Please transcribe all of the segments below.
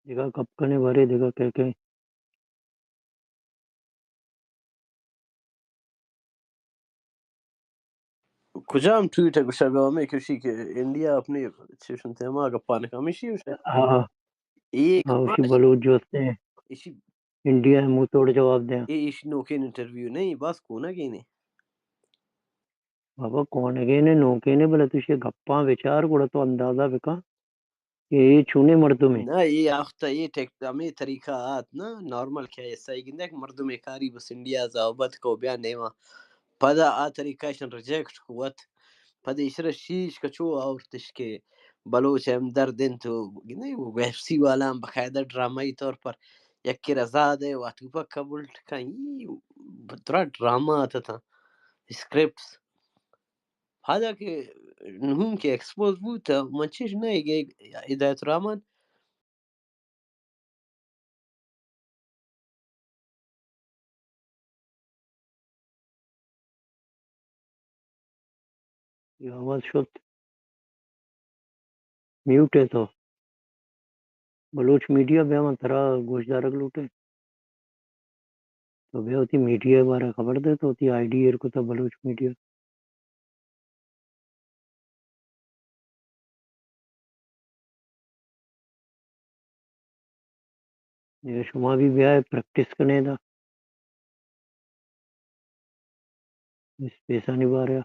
دیکھا کپکنے بھرے دیکھا کہ کجام توییتر گشاگامه کشی که انڈیا اپنی چشم تیما گپانے کمیشی وشه ہاں ایک اسی بلوچ جو ہوتے ہیں ایشی انڈیا ہے منہ توڑ جواب دیں ایشی نوکین انٹرویو نہیں بس کونا گینے بابا کون ہے نوکے نے بلا تجھے گپاں وچار گڑا تو اندازہ بکا یہ چھونے مردوں میں نا یہ آختا یہ ٹیکٹامی طریقہ آت نا نارمل کیا یہ سائی گندہ ایک مردم کاری بس انڈیا زاوبت کو بیان نیما پدا آ طریقہ شن ریجیکٹ قوت پدا اشرا شیش کچو آورتش کے بلوچ ہمدردن تو گندہ وہ ویب سی والا ہم بقاعدہ ڈرامائی طور پر یک کی رضا دے واتو پا قبول ٹکا یہ بطرا ڈراما آتا تھا اسکرپٹس حالا کہ نہوں کے ایکسپوز بوتا منچش نہیں گئے ہدایت الرحمن یہ آواز شد میوٹ ہے تو بلوچ میڈیا بے من ترا گوشدارک لوٹے تو بے ہوتی میڈیا بارے خبر دے تو ہوتی آئی ڈی ایر کو تھا بلوچ میڈیا یہ شما بھی بیا ہے پریکٹس کرنے دا اس پیسہ نہیں با رہا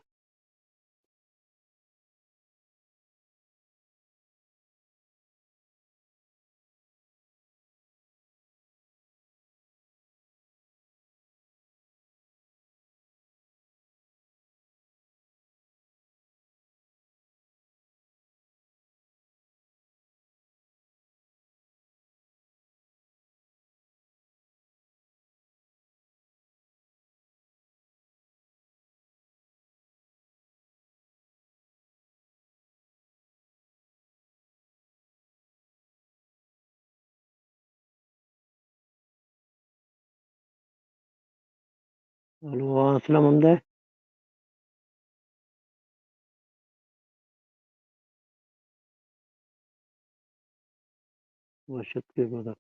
ہلو السلام حمدہ وشد کے بدا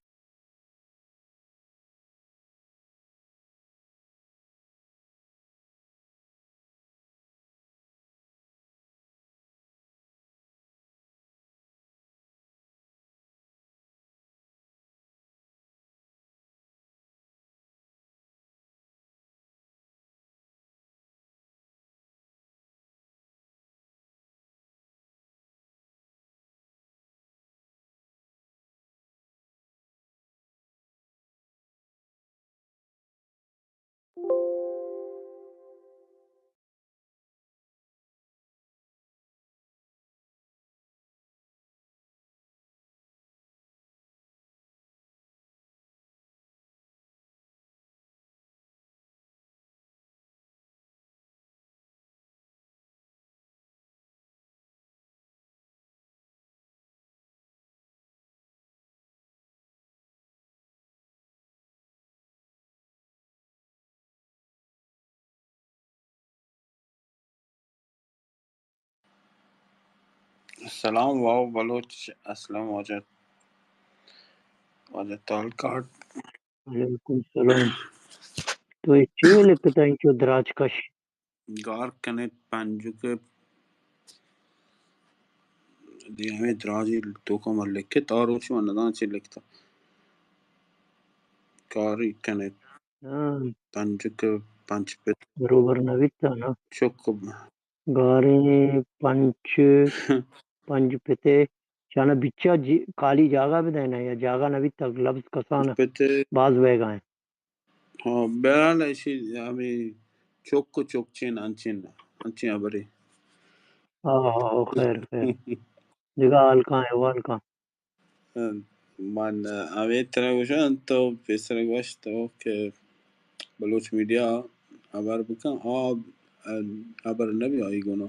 السلام واو بلوچ السلام وجہ تال کاٹ علیکم السلام تو یہ چیوے لکھتا ہے انچو دراج کش گار کنت پنجو کے دی ہمیں دراجی تو کو مر لکھے اور اس میں ندان سے لکھتا کاری کنت ہاں پنجو کے پنچ پہ روبر نویتا نا چک گارے پنج پتے چانا بچا کالی جاگا بھی دینا یا جاگا نویتا لفظ کسانا پتے باز ویگا ہیں ہاں بیرال ایسی ہمیں چک چین انچین ابری خیر دیگا حالکاں ہے والکاں من ہمیں طرح گوشن تو پیسر گوش تو کہ بلوچ میڈیا ابر بکن آب ابر نبی آئی گونا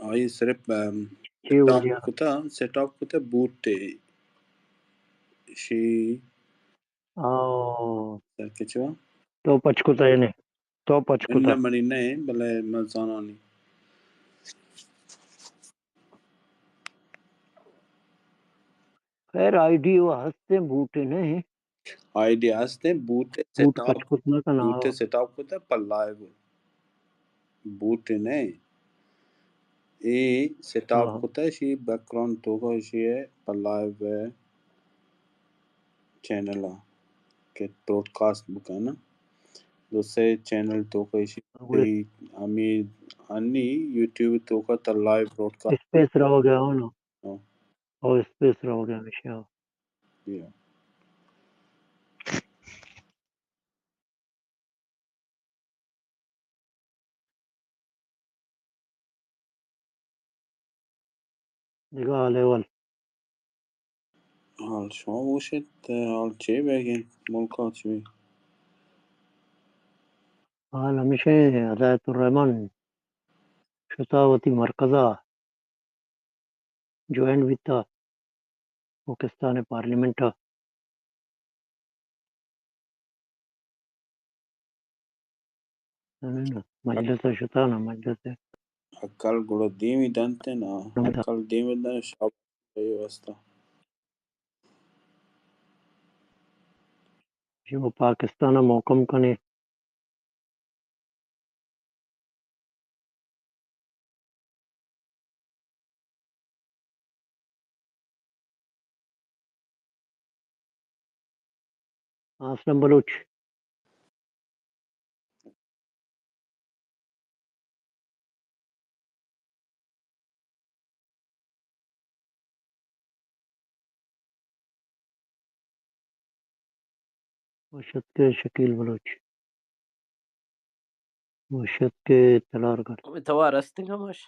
آئی صرف چی وجہ سیٹ اپ کتا بوٹ تے شی کچوا تو پچکتا ہے نہیں تو پچکتا ان منی نہیں بلے مزانانی خیر آئیڈی وہ ہستے بوٹے نہیں آئیڈیاز تے بوٹے بوٹ سیٹ اپ کچھ نہ کنا بوٹے سیٹ اپ ہوتا ہے پر لائیو بوٹے نہیں ای سیٹ اپ ہوتا ہے شی بیک گراؤنڈ تو کو شی ہے پر لائیو ہے چینل کے براڈ کاسٹ بکانا دوسرے چینل تو کو شی امی انی یوٹیوب تو کا تا لائیو براڈ کاسٹ اسپیس رہو گیا ہو نا اور اسپیس رہو گیا ہمیشہ دیکھا لیول حال شما بوشت حال چه بگین ملکات شوی حال ہمیشہ ہدایت الرحمن شتاوتی مرکزہ جوائن وتا پاکستان پارلیمنٹ مجلس شتانا مجلس اکل گڑو دیمی دانتے نا اکل دیمی دان شاب بھئی واسطہ جو پاکستان محکم کنے اسلم بلوچ وشد کے شکیل بلوچ وشد کے تلار گڑ توار استنگا ماش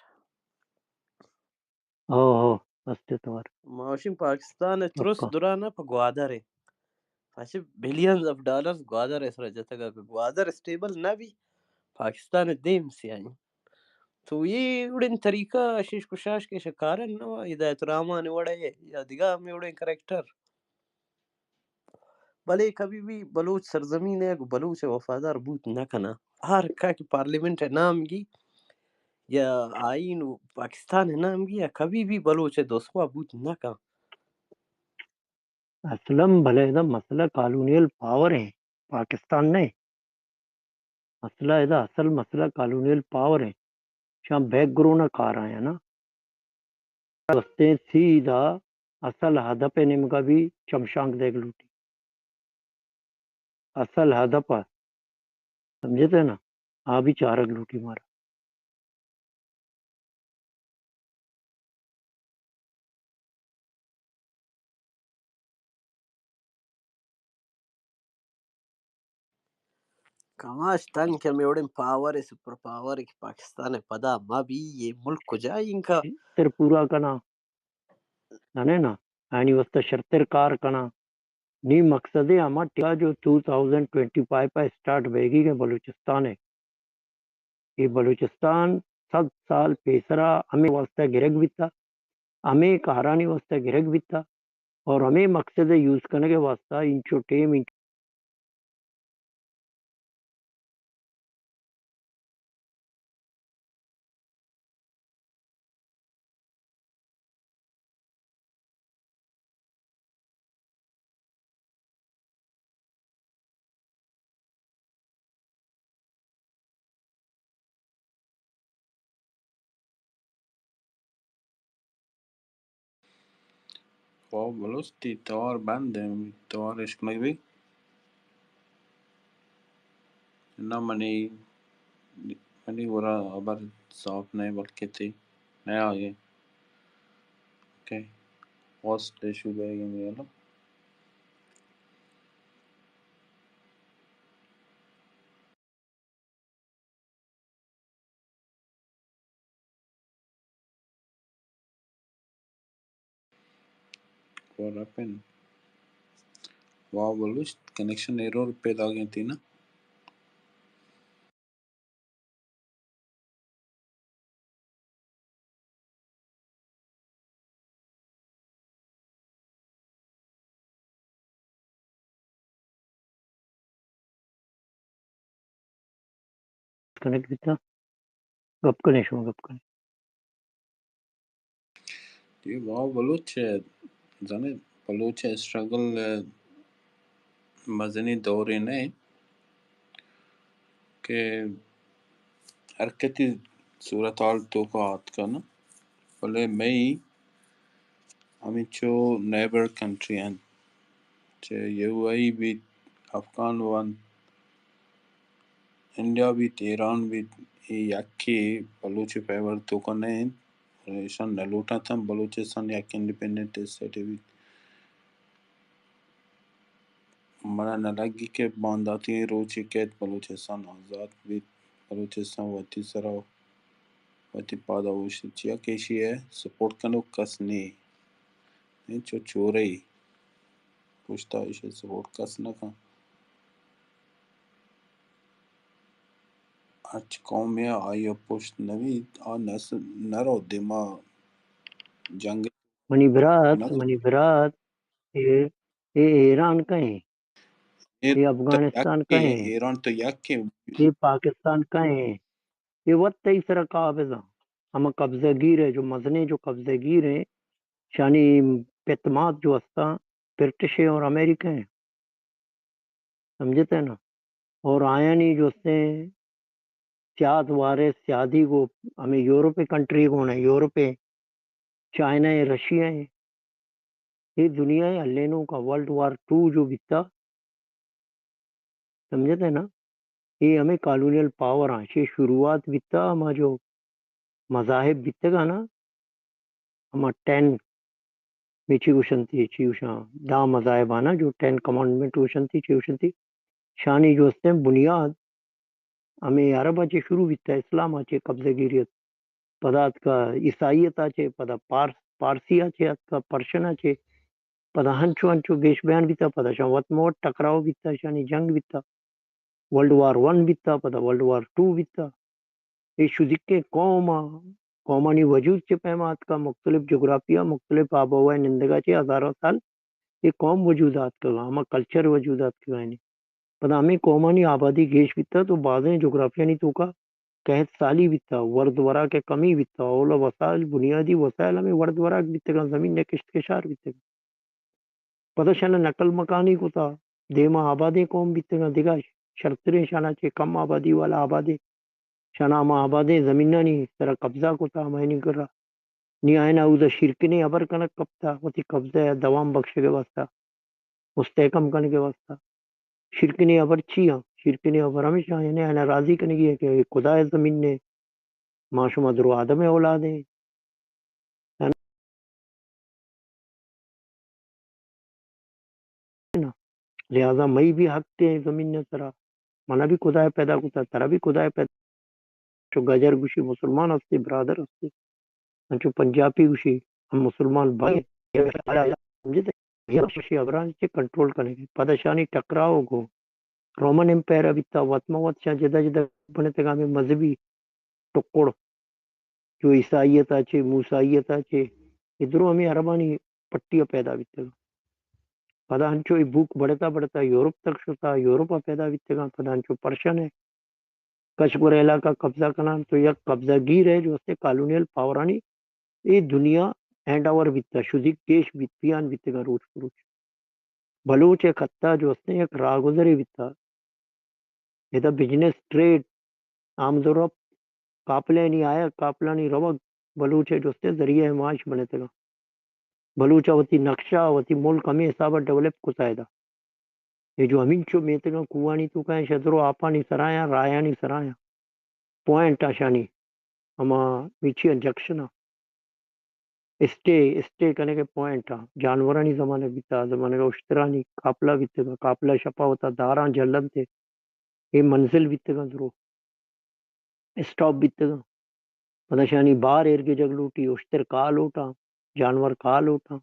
او استے توار ماشین پاکستان ترس پکا درانا پا گوادره پاچه بلیونز آف ڈالرز گوادره سر جتگا گوادر اسٹیبل نہ بھی پاکستان دیم سی آئیں تو یہ اڑن طریقہ شیش کشاش کے شکارن نو ہدایت الرحمن وڑے یا دیگا میں اڑن کریکٹر بلے کبھی بھی بلوچ سرزمین ہے بلوچ وفادار بوت نہ کنا ہر کا کی پارلیمنٹ ہے نام گی یا آئین پاکستان ہے نام گی یا کبھی بھی بلوچ ہے دوسوا بوت نہ کا اسلم بھلے دا مسئلہ کالونیل پاور ہے پاکستان نہیں مسئلہ ہے اصل مسئلہ کالونیل پاور ہے شاہ بیک گراؤنڈ کار آیا نا وستے سیدھا اصل ہدف نمگا بھی چمشانگ دیکھ لوٹی اصل ہدف سمجھے تھے نا آ بھی چارک لوٹی مارا کماش تنگ کے میں اڑن پاور ہے سپر پاور ہے کہ پاکستان ہے پدا ما بھی یہ ملک کو جائے ان کا تر پورا کنا نانے نا آنی وسط شرطر کار کنا نی مقصد ہے ہما ٹیا جو 2025 پہ سٹارٹ بیگی کے بلوچستان ہے یہ بلوچستان 7 سال پیسرا ہمیں واسطہ گرگ بھی تھا ہمیں کہرانی واسطہ گرگ بھی تھا اور ہمیں مقصد یوز کرنے کے واسطہ انچو ٹیم وہ بلوس تی توار بند ہے توار عشق مگوی نا منی ورا ابر صاف نہیں بلکہ تھی نیا آگے اوکے ہوسٹ ایشو بیگی میرا what happened wow بلوس کنیکشن ایرور پیدا گئی تھی نا کنیکٹ بھی تھا گپ کنے شو گپ کنے یہ wow بلوچ ہے جانے بلوچ اسٹرگل مدنی دور نہیں کہ حرکتی صورتحال تو کا آت کا نا بلے میں ہمیں چو نیبر کنٹری ہیں چے یو آئی بھی افغان وان انڈیا بھی ایران بھی یکی بلوچ پیور تو کا نہیں ایشان نلوٹا تھا بلوچستان یک انڈیپینڈنٹ اسٹیٹ بھی منا نہ لگی کہ بانداتی روچی کہت بلوچستان آزاد بھی بلوچستان واتی سرا واتی پادا ہوشی چیا کیشی ہے سپورٹ کنو کس نہیں چو چورئی پوچھتا اسے سپورٹ کس نہ کھا اچھ قومی آئی پوشت نوی آ نرو دیما جنگ منی نہ برات یہ ایران کا ہے، یہ یہ تو افغانستان یکی کا ہے، ایران تو یکی یہ پاکستان کا ہے، یہ وقت اس طرح قابضہ ہم قبضہ گیر ہے جو مزنے جو قبضہ گیر ہیں شانی پیتمات جو ہستا برٹش ہے اور امریکہ ہیں، سمجھتے ہیں نا، اور آیا نہیں جو سے سیاد وارے سیادی کو ہمیں یورپی کنٹری کو ہے، یورپ ہے، چائنا ہے، رشیا ہے، یہ دنیا ہے ہلینوں کا ورلڈ وار ٹو جو بیتا، سمجھتے ہیں نا، یہ ہمیں کالونیل پاور ہیں یہ شروعات بیتا ہما جو مذاہب بیتے گا نا ہما 10 میچی وشنتی چیوشاں دا مذاہب آنا جو 10 کمانڈمنٹ وشنتی چیوشنتی شانی جو ہستے ہیں بنیاد ہمیں عرب آچے شروع بیتا اسلام آچے قبضہ گیریت پدات کا عیسائیت آچے پدا پارسی آچے ات کا پرشن آچے پدا ہنچو ہنچو گیش بیان بیتا پدا شان وط موت ٹکراؤ بیتا شانی جنگ بیتا ورلڈ وار 1 بیتا پدا ورلڈ وار 2 بیتا یہ شدکے قومانی وجود چے پیمات کا مختلف جغرافیہ مختلف آب و ہوا نندگا چے ہزاروں سال یہ قوم وجودات کا ہما کلچر وجودات کا گائنی پدا ہمیں قومانی آبادی گیش بیتا تو بعضیں جغرافیہ نہیں تو کا قحط سالی بیتا ورد ورا کے کمی بیتا اولا وسائل بنیادی وسائل ہمیں ورد ورا بیتے گا زمین نے کشت کشار بیتے گا پدا شانا نقل مکانی کو تا دیما آبادی قوم بیتے گا دیگا شرطریں شانا چے کم آبادی والا آبادی شانا ہما آبادی زمینہ نہیں سرا قبضہ کو تا ہمیں نہیں کر رہا نی آئینا اوزا شرکنے ابر کنک کبتا وتی قبضہ ہے دوام بخش کے واسطہ مستحکم کرنے کے واسطہ شرکنے ابر چیا شرکنے ابر ہمیشہ یعنی آئینا راضی کرنے کی ہے کہ خدا زمین نے معاشمہ درو آدم اولاد ہیں نا لہذا مئی بھی حق تے زمین نے سرا منا بھی خدا پیدا کرتا ترا بھی خدا پیدا جو گجر گوشی مسلمان ہستے برادر ہستے جو پنجابی گوشی ہم مسلمان بھائی سمجھتے یہ خوشی ابران سے کنٹرول کرنے کی پدشانی ٹکراؤ کو رومن امپائر ابتا وطموت شاہ جدہ جدہ بنے تگا میں مذہبی ٹکڑ جو عیسائیت آچے موسائیت آچے ادھروں ہمیں عربانی پٹیاں پیدا بیتے گا پدا ہنچو ای بھوک بڑھتا بڑھتا یورپ تک شتا یورپا پیدا بیتے گا پدا ہنچو پرشن ہے کشمیر علاقہ قبضہ کرنا تو یک قبضہ گیر ہے جو اس سے کالونیل پاورانی یہ دنیا ہینڈ اوور بیتا شدی کیش بیتیان بیتے گا روچ پروچ بلوچ ایک خطہ جو اس نے ایک راگزری بیتا یہ بزنس ٹریڈ آمد و رفت قافلے نہیں آیا قافلہ نہیں روگ بلوچ ہے جو اس سے ذریعہ معاش بنے تگا بلوچا وتی نقشہ وتی ملک ہمیں حسابہ ڈیولپ کو سائدہ یہ جو ہمیں چو میتے گا کوانی تو کہیں شدرو آپا نہیں سرایا رایا نہیں سرایا پوائنٹ آشانی ہما میچی جنکشن اسٹے کرنے کے پوائنٹ جانورانی زمانے بیتا زمانے کا اشترانی قافلہ بیتے گا قافلہ شپا ہوتا داران جلن تھے یہ منزل بیتے گا ضرور اسٹاپ بیتے گا پدشانی بار ایر کے جگ لوٹی اشتر کا لوٹا جانور کا لوٹا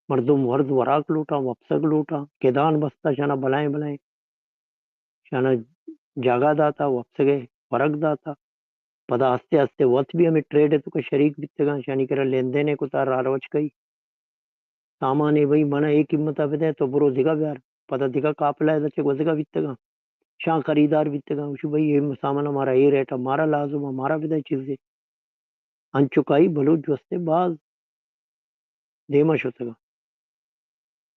مردم ورد وراک لوٹا وپسک لوٹا کیدان بستا شانا بلائیں بلائیں شانا جاگا داتا وپسگے ورک داتا پدا آستے آستے وقت بھی ہمیں ٹریڈ ہے تو کہ شریک بیتے گا شانی کرا لین دینے کو تار راروچ کئی سامان ہے بھئی منا ایک قیمتہ پہ دے تو برو دگا بیار پتا دگا کافلا ہے دچے کو دگا بیتے گا شاہ خریدار بیتے گا وشو بھئی یہ سامان ہمارا یہ ریٹ ہمارا لازم ہمارا بھی دے چیز دے ان چکائی بلوچ جوستے باز دیما شو تگا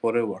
forever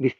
20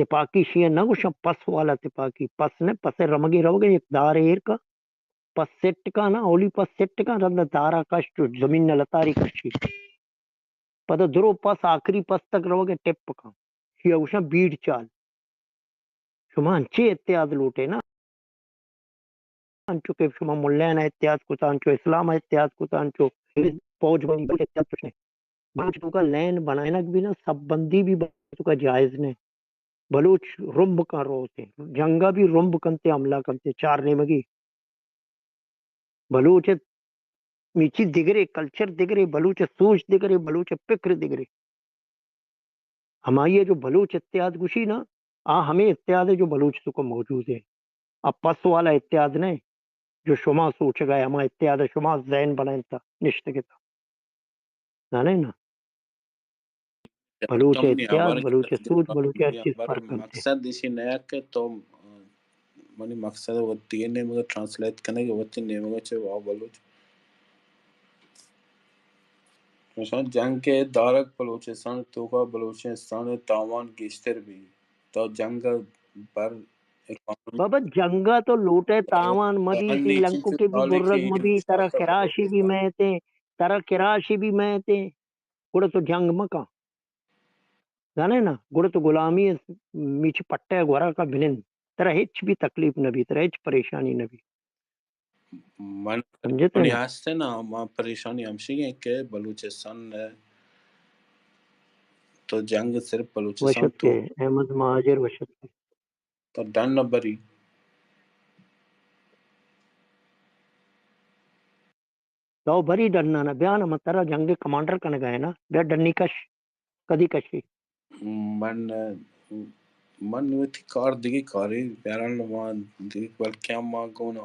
اتفاقی شیئر نہ کچھ پس والا اتفاقی پس نے پس رمگی روگے ایک دار ایر کا پس سیٹ کا نا اولی پس سیٹ کا رد دارا کش زمین نہ لتاری کشی پتہ درو پس آخری پس تک روگے ٹپ کا شیئر وشا بیڑ چال شما انچے اتحاد لوٹے نا انچو کہ شما ملیان اتحاد کتا انچو اسلام اتحاد کتا انچو فوج بنی بلکہ اتحاد کچھ نہیں بلوچ تو کا لین بنائنک بھی نا سب بندی بھی تو کا جائز نہیں بلوچ رمب کا رو تھے جنگا بھی رمب کنتے عملہ کنتے چار نیمگی بلوچ میچی دگرے کلچر دگرے بلوچ سوچ دگرے بلوچ فکر دگرے ہماری یہ جو بلوچ اتحاد گشی نا ہمیں اتحاد ہے جو بلوچ تو کو موجود ہے اب پس والا اتحاد نہیں جو شما سوچ گئے ہمارا اتحاد ہے شما ذہن بنائیں تھا نشت کے تھا جانے نا بلوچ تم نہیں اتحاد ہمارے بلوچ سوچ تجربہ بلوچ ہر یہ چیز ہمارا فرق کرتے ہیں مقصد اسی نیا کہ تو منی مقصد وہ تین نے مگر ٹرانسلیٹ کرنے کے وقت نے مگر چے واو بلوچ مثلا جنگ کے دارک بلوچستان تو کا بلوچستان تاوان گیشتر بھی تو جنگ بر اکانومی بابا جنگا تو لوٹے تاوان مبی تی بہنی لنکو چیچو کے بھی سالے برگ کی مبی ترا مشتاق کراشی بھی بلوچستان میں تے ترا کراشی بھی میں تے گڑا تو جنگ مکا جانے نا گڑا تو غلامی میچ پٹے گورا کا بلند ترا ہچ بھی تکلیف نہ بھی ترا ہچ پریشانی نہ بھی من سمجھتے منی نا آستے نا ماں پریشانی ہمشی ہے کہ بلوچستان تو جنگ صرف بلوچستان وشت تو کے احمد مہاجر وشت کے تو ڈن نہ بری تو بری ڈرنا نا بیان مت ترا جنگ کمانڈر کنے گئے نا بیا ڈنی کش کدی کشی من من ویتی کار دیگی کاری پیاران وان دیگی بل کیا ماں گونا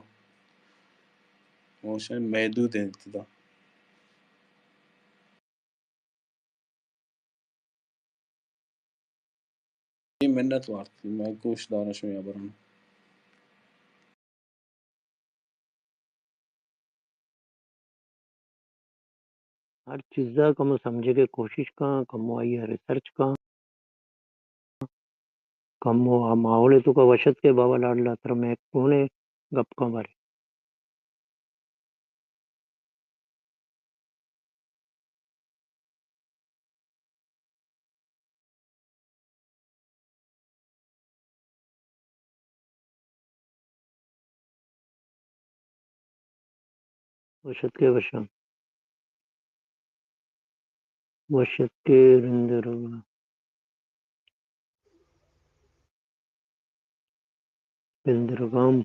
موشن محدود ہیں تدا یہ منت وارتی میں کوش دارا شویا بران ہر چیز کم سمجھے کے کوشش کاں کم آئی ہے ریسرچ کاں کم ماحول تو کا وشت کے بابا لاڈلا تر میں کونے گپ کا بارے وشت کے وشم وشت کے رندر بندرگام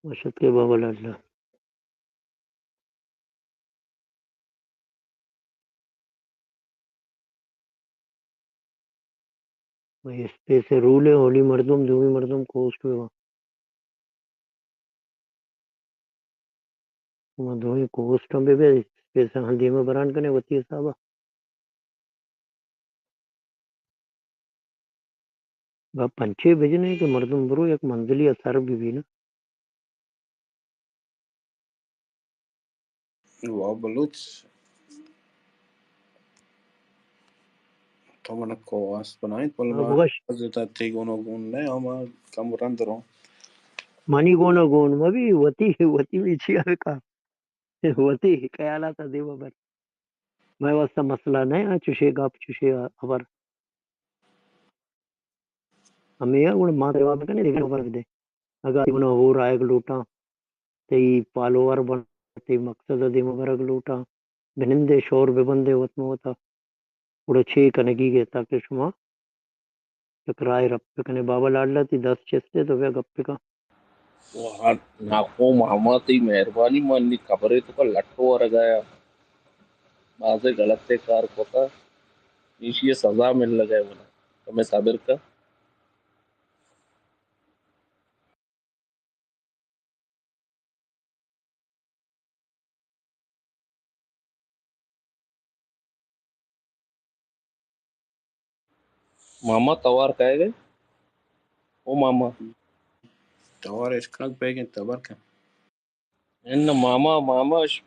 وشت کے بابا لاڈلا بھائی اس پہ سے رول ہے ہولی مردم جو بھی مردم کوسٹ ہوئے وہاں دوئی کوسٹ ہم بھی اس پہ سے ہندی میں بران کنے وطی صاحبہ با پنچے بھیجنے کہ مردم برو ایک منزلی اثر بھی نا واو بلوچ تو من کو آس بنائیں پل ما بغش حضرت تی گونو گون نے ہما کم رندروں منی گونا گون مبی وطی بھی چھیا کا وطی خیالات دیو بر میں واسطہ مسئلہ نہیں چوشے گاپ چوشے خبر ہمیں یہ گوڑ ماں جواب کرنے دیکھنے خبر دے اگر انہوں ہو رائے لوٹا تی پالوور بن تی مقصد دی مبرگ لوٹا بنندے شور ببندے وطن ہوتا اڑے چھ کنگی گئے تاکہ شما ٹکرائے رب پکنے بابا لاڈلا تی 10 چستے تو گپ کا وہاں ناکو محمد تی مہربانی مانی خبریں تو کا لٹو ور گیا بازے غلط کار کوتا یہ سزا مل لگا ہے بنا تو میں صابر کا ماما توار کہے گئے او ماما Tawar اشkrak begin tabarka. ان ماما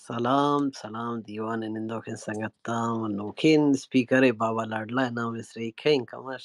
سلام سلام دیوان نندوکن سنگتام نوکین سپیکر بابا لاڈلا نام اسری کھین کمش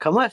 کمش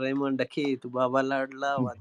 ریموند کی تو بابا لاڈلا و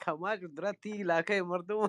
کمش درتی علاقه مردم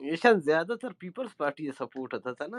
ایشان زیادہ تر پیپلز پارٹی سپورٹ ہوتا تھا نا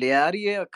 لیاری ہے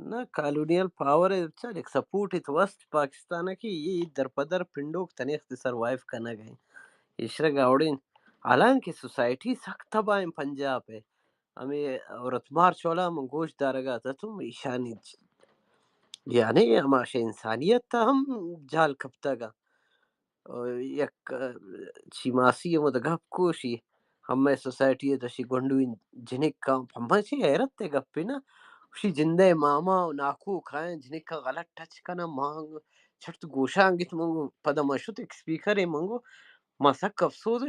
نہ کالونیل پاور ہے ایک سپورٹ ہے وست پاکستان کی یہ در پدر پنڈوک تنیخ سروائیو کرنا گئے اشرا گاوڑین حالانکہ سوسائٹی سخت تباہ پنجاب ہے ہمیں عورت مار چولا من گوشت دارگا تھا تم ایشانی یعنی ہماشا انسانیت تا ہم جال کپتا گا یک چیماسی مدگپ کوشی ہمیں سوسائٹی تشی گنڈوین جنک کا ہمیں چی حیرت تے گپی نا اسی جندے ماما ناکو کھائیں جنک کا غلط ٹچ کنا مانگ چھٹ گوشا انگت منگو پدا مشت ایک سپیکر ہے منگو ما سک افسوس ہے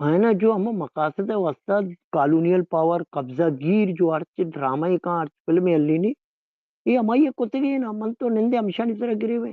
ہے نا جو ہم مقاصد وسط کالونیل پاور قبضہ گیر جو ہر ڈرامہ کا ہر فلم ಅಲ್ಲಿ یہ ہماری ಕೊತ್ತಿಗೆ نا من تو ನಿಂದೆ ಅಂಶ ನಿತರ ಗಿರಿವೆ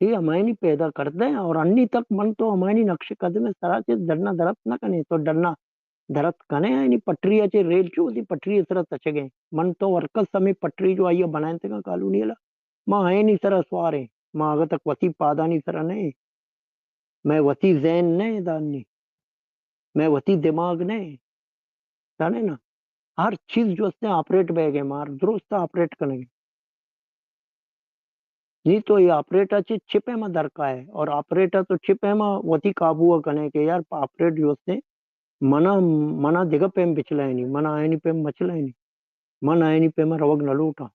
یہ ہماری پیدا کرتے ہیں اور انی تک من تو ہماری نقش قدم سرا سے ڈرنا درخت نہ کنے تو ڈرنا درخت کنے یعنی پٹری اچے ریل چو دی پٹری اس طرح تچ گئے من تو ورکس سمی پٹری جو آئی بنائیں تھے کالونی لا ماں ہے نہیں سرا سوارے ماں اگر تک وسیع پادا نہیں سرا نہیں میں وسیع ذہن نہیں دانی میں وسیع دماغ نہیں جانے نا ہر چیز جو اس نے آپریٹ بہ گئے مار درست آپریٹ کرنے گے نہیں تو یہ آپریٹر چپ میں درکا ہے اور آپریٹر تو چپ میں وتی قابو کنے کے یار آپریٹ جو اس نے منا دگا پیم بچلائے نہیں منا آئے نہیں پیم مچلائے نہیں من آئے نہیں پیم روگ نہ لوٹا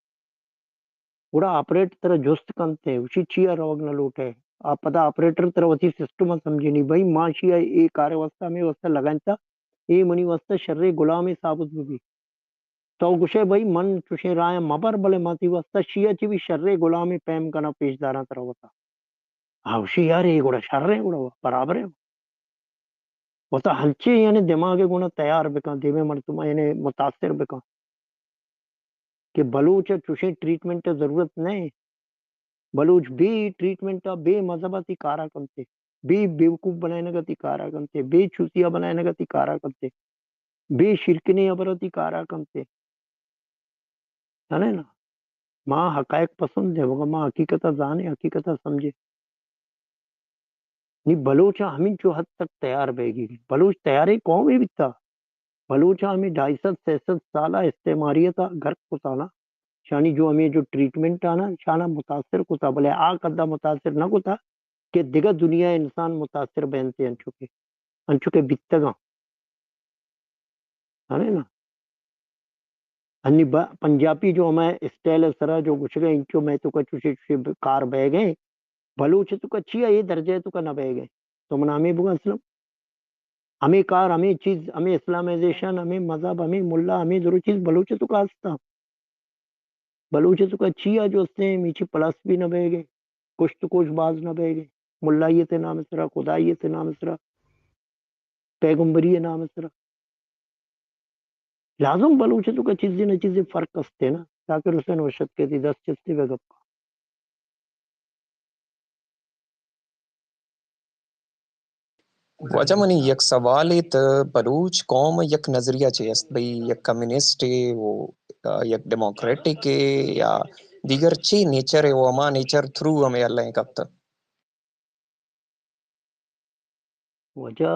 پورا آپریٹ طرح جست کنتے اسی چیا روگ نہ لوٹے آپ پتا آپریٹر طرح وتی سسٹم سمجھی نہیں بھائی ماں شیا یہ کار وسطہ میں وسطہ لگائیں تا یہ منی وسطہ شر غلام ثابت بھی تو گشے بھائی من چوشے رائے مبر بلے ماتی وسطہ شیا چی بھی شر غلام پیم کنا پیش داراں طرح ہوتا ہاوشی یار یہ گوڑا شر ہے گوڑا برابر ہے ہوتا ہلچے یعنی دماغ گونا تیار بکا دیوے مرتبہ یعنی متاثر بکا کہ بلوچ چوشے ٹریٹمنٹ ضرورت نہیں بلوچ بھی ٹریٹمنٹ بے مذہبتی کارا کنتے بے بیوقوف بنائے کا کارا کنتے بے چوتیا بنائے کا کارا کنتے بے شرکنے ابرتی کارا کنتے ہے نا ماں حقائق پسند ہے وہ ماں حقیقت جانے حقیقت سمجھے نہیں بلوچا ہمیں جو حد تک تیار بے گی بلوچ تیاری قوم ہی بتا بلوچا ہمیں 250-63 سالہ استعماریتا گھر کو سالہ شانی جو ہمیں جو ٹریٹمنٹ آنا شانہ متاثر کو تھا بلے آ قدہ متاثر نہ کو تھا کہ دیگا دنیا انسان متاثر بہنتے انچوکے بتگا ہے نا انی پنجابی جو ہمیں اسٹائل سرا جو گچھ گئے انچو میں تو کا چوشے چوشے کار بہ گئے بلوچ تو کا چیا یہ درجہ تو کا نہ بہ گئے تو من ہمیں بگا اسلام ہمیں کار ہمیں چیز ہمیں اسلامائزیشن ہمیں مذہب ہمیں ملا ہمیں ضرور چیز بلوچ تو کا ہستا بلوچ تو کا چیا جو اس نے میچی پلس بھی نہ بہ گئے کچھ تو کچھ باز نہ بہ گئے ملائیت نام اسرا خدایت نام اسرا پیغمبری نام اسرا لازم بلوچ تو کا چیزیں نہ چیزیں فرق استے نا تاکہ حسین وشد کے دی 10 چستی بے گپ وجہ منی یک سوال ایت بلوچ قوم یک نظریہ چیست بھئی یک کمیونسٹ ہے وہ یک ڈیموکریٹک ہے یا دیگر چی نیچر ہے وہ اما نیچر تھرو ہمیں اللہ کب تک وجہ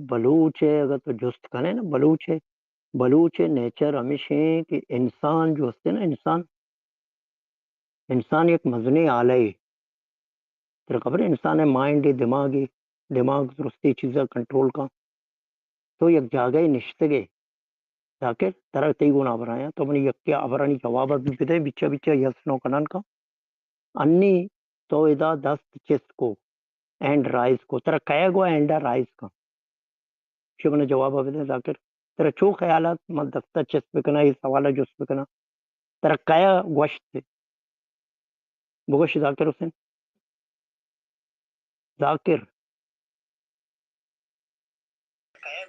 بلوچ ہے اگر تو جست کنے نا بلوچ نیچر ہمیشہ کہ انسان جو ہوتے نا انسان ایک مزنی آلہ ہے تیرے خبر ہے انسان ہے مائنڈ دماغ درستی چیزیں کنٹرول کا تو یک جاگہ نشتگے تاکہ طرح تی گنا برایا تو منی یک کیا ابرانی جواب بھی بدے بچا یس نو کنن کا انی تو ادا دست چس کو اینڈ رائز کو ترا کیا گو اینڈ رائز کا شبن جواب بدے ذاکر ترا چو خیالات من دفتر چس بکنا یہ سوالہ جس بکنا ترا کیا گوشت بگوش ذاکر حسین ذاکر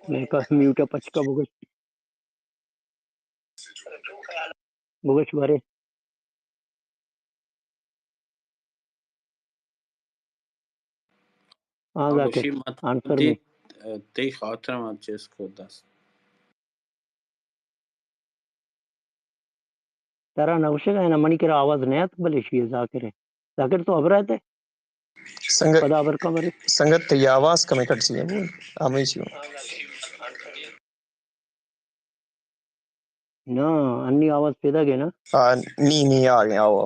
میں کہا میوٹا پچکا بگوش بارے ہاں ذاکر Abushi mat آنسر di میں tei خاطر mat chesko das. ترا نوشے ہے نا منی کرا آواز نہیں تو بلے شی ذاکر ہے ذاکر تو اب رہتے پدا ابر کا مرے سنگت یہ آواز کمی کٹ سی ہے ہمیں چیوں نا انی آواز پیدا گئے نا نی آ گئے آؤ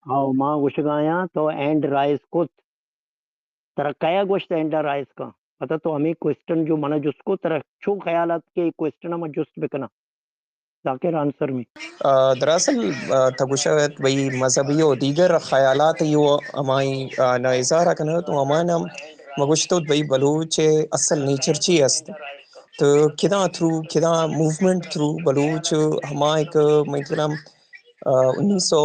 آؤ ماں گوشگایا تو اینڈ رائز کو ترا کیا گوشت اینڈ رائز کا پتا تو ہمیں کوسچن جو منا جس کو ترا چھو خیالات کے کوسچن ہم جست بکنا ذاکر آنسر میں دراصل تگوشت بھئی مذہبی و دیگر خیالات یو ہمائی نا اظہار کنا تو ہمانا مگوشتو بھئی بلوچ اصل نیچر چی است تو کدا تھرو کدا موومنٹ تھرو بلوچ ہما ایک مطلب 1900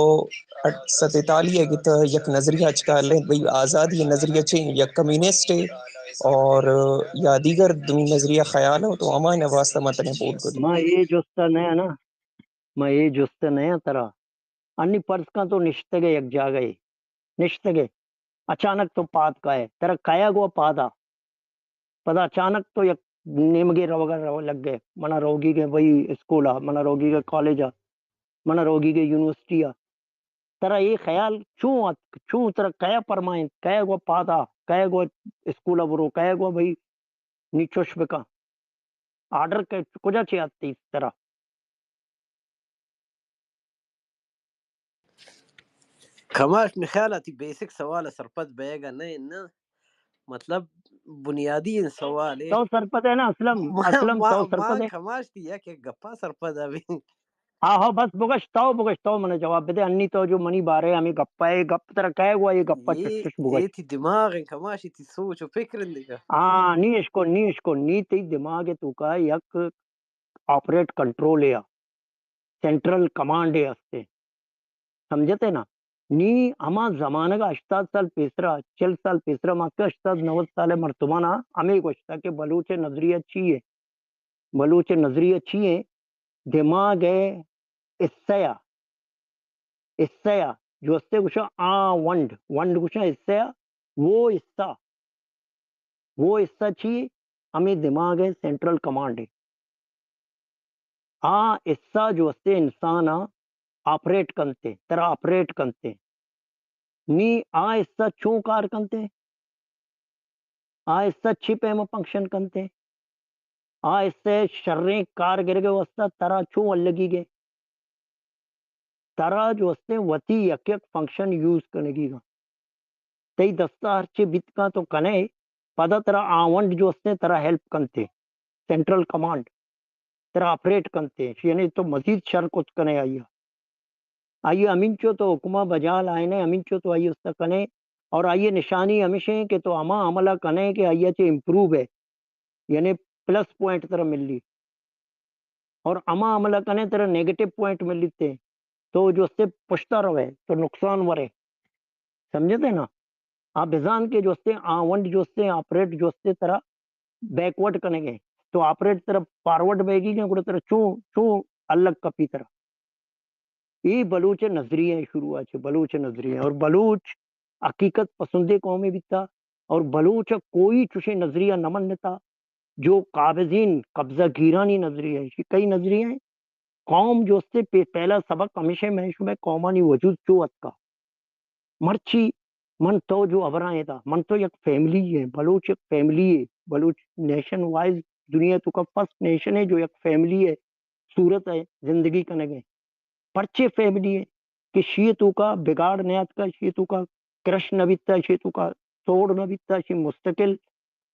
ستتالی گت یک نظریہ چکار لیں بھئی آزادی نظریہ چیں یک کمیونسٹ ہے اور یا دیگر دمی نظریہ خیال ہو تو ہمارے واسطہ متنے بول کری ما یہ جوستا نیا نا ما یہ جوستا نیا ترا انی پرس کا تو نشتگے یک جاگئے نشتگے اچانک تو پاد کا ہے ترا کایا گوا پادا پدا اچانک تو یک نیمگے رو لگ گئے منا روگی کے بھئی اسکولا منا روگی کے کالجا منا روگی کے یونیورسٹیا ترا یہ خیال چوں ترا کیا پرمائن کیا گوا پادا کیا گوا اسکولا برو کیا گوا بھئی نیچوش بکا آرڈر کے کجا چی آتی اس طرح کماش می خیال آتی بیسک سوال سرپت بیگا نہیں مطلب بنیادی ان سوال ہے تو سرپت ہے نا اسلم تو ماں سرپت ہے کماش تھی یا کہ گپا سرپت ابھی ہاں بس بگش تو من جواب دے انی تو جو منی بارے ہمیں گپا ہے گپ ترا کیا گوا یہ گپا چش یہ بگش تھی دماغ ہے کماشی تھی سوچ و فکر اندگا ہاں نیش کو نی تی دماغ تو کا یک آپریٹ کنٹرول ہے سینٹرل کمانڈ ہے ہستے سمجھتے نا نی ہما زمانہ کا 80 سال پیسرا 40 سال پیسرا ماں کا 80 90 سال مرتبانا ہمیں گوشتا کہ بلوچ نظریہ چیئے بلوچ نظریہ چیئے دماغ ہے اسیا جو اس سے کچھ ونڈ کچھ اسیا وہ حصہ چیئے ہمیں دماغ ہے سینٹرل کمانڈ ہے حصہ جو اس سے انسان آپریٹ کنتے ترا آپریٹ کنتے نی حصہ چون کار کنتے حصہ چھپ میں فنکشن کنتے حصہ شریں کار گر گئے وسط ترا چون الگی گئے ترا جو اس نے وتی یک فنکشن یوز کرنے گی گا تی دستا ہرچے بیت کا تو کنے پدا ترا آونڈ جو اس نے ترا ہیلپ کنتے سینٹرل کمانڈ ترا آپریٹ کنتے یعنی تو مزید شر کچھ کنے آئیے امینچو تو حکمہ بجال آئینے امینچو تو آئیے اس کنے اور آئیے نشانی ہمیشہ کہ تو اما عملہ کنے کہ آئیے چے امپروو ہے یعنی پلس پوائنٹ ترا مل لی اور اما عملہ کنے ترا نیگیٹو پوائنٹ مل لیتے تو جو اس سے پشتا روے تو نقصان ورے سمجھتے نا آپ بزان کے جو اس سے آونڈ جو اس سے آپریٹ جو اس سے طرح بیکورڈ کرنے گئے تو آپریٹ طرح فارورڈ بیگی گئے گوڑا طرح چون الگ کپی طرح یہ بلوچ نظریہ شروع آچے بلوچ نظریہ اور بلوچ حقیقت پسندے قومی بیتا اور بلوچ کوئی چوشے نظریہ نمن نتا جو قابضین قبضہ گیرانی نظریہ ہے کئی نظریہ ہیں قوم جو اس سے پہلا سبق ہمیشہ میں شمیں قومانی وجود چوت کا مرچی من تو جو ابرائیں تھا من تو یک فیملی ہے بلوچ ایک فیملی ہے بلوچ نیشن وائز دنیا تو کا فرسٹ نیشن ہے جو یک فیملی ہے صورت ہے زندگی کا نگے پرچے فیملی ہے کہ شیعتو کا بگاڑ نیات کا شیعتو کا کرش نبیتا شیعتو کا توڑ نبیتا شی مستقل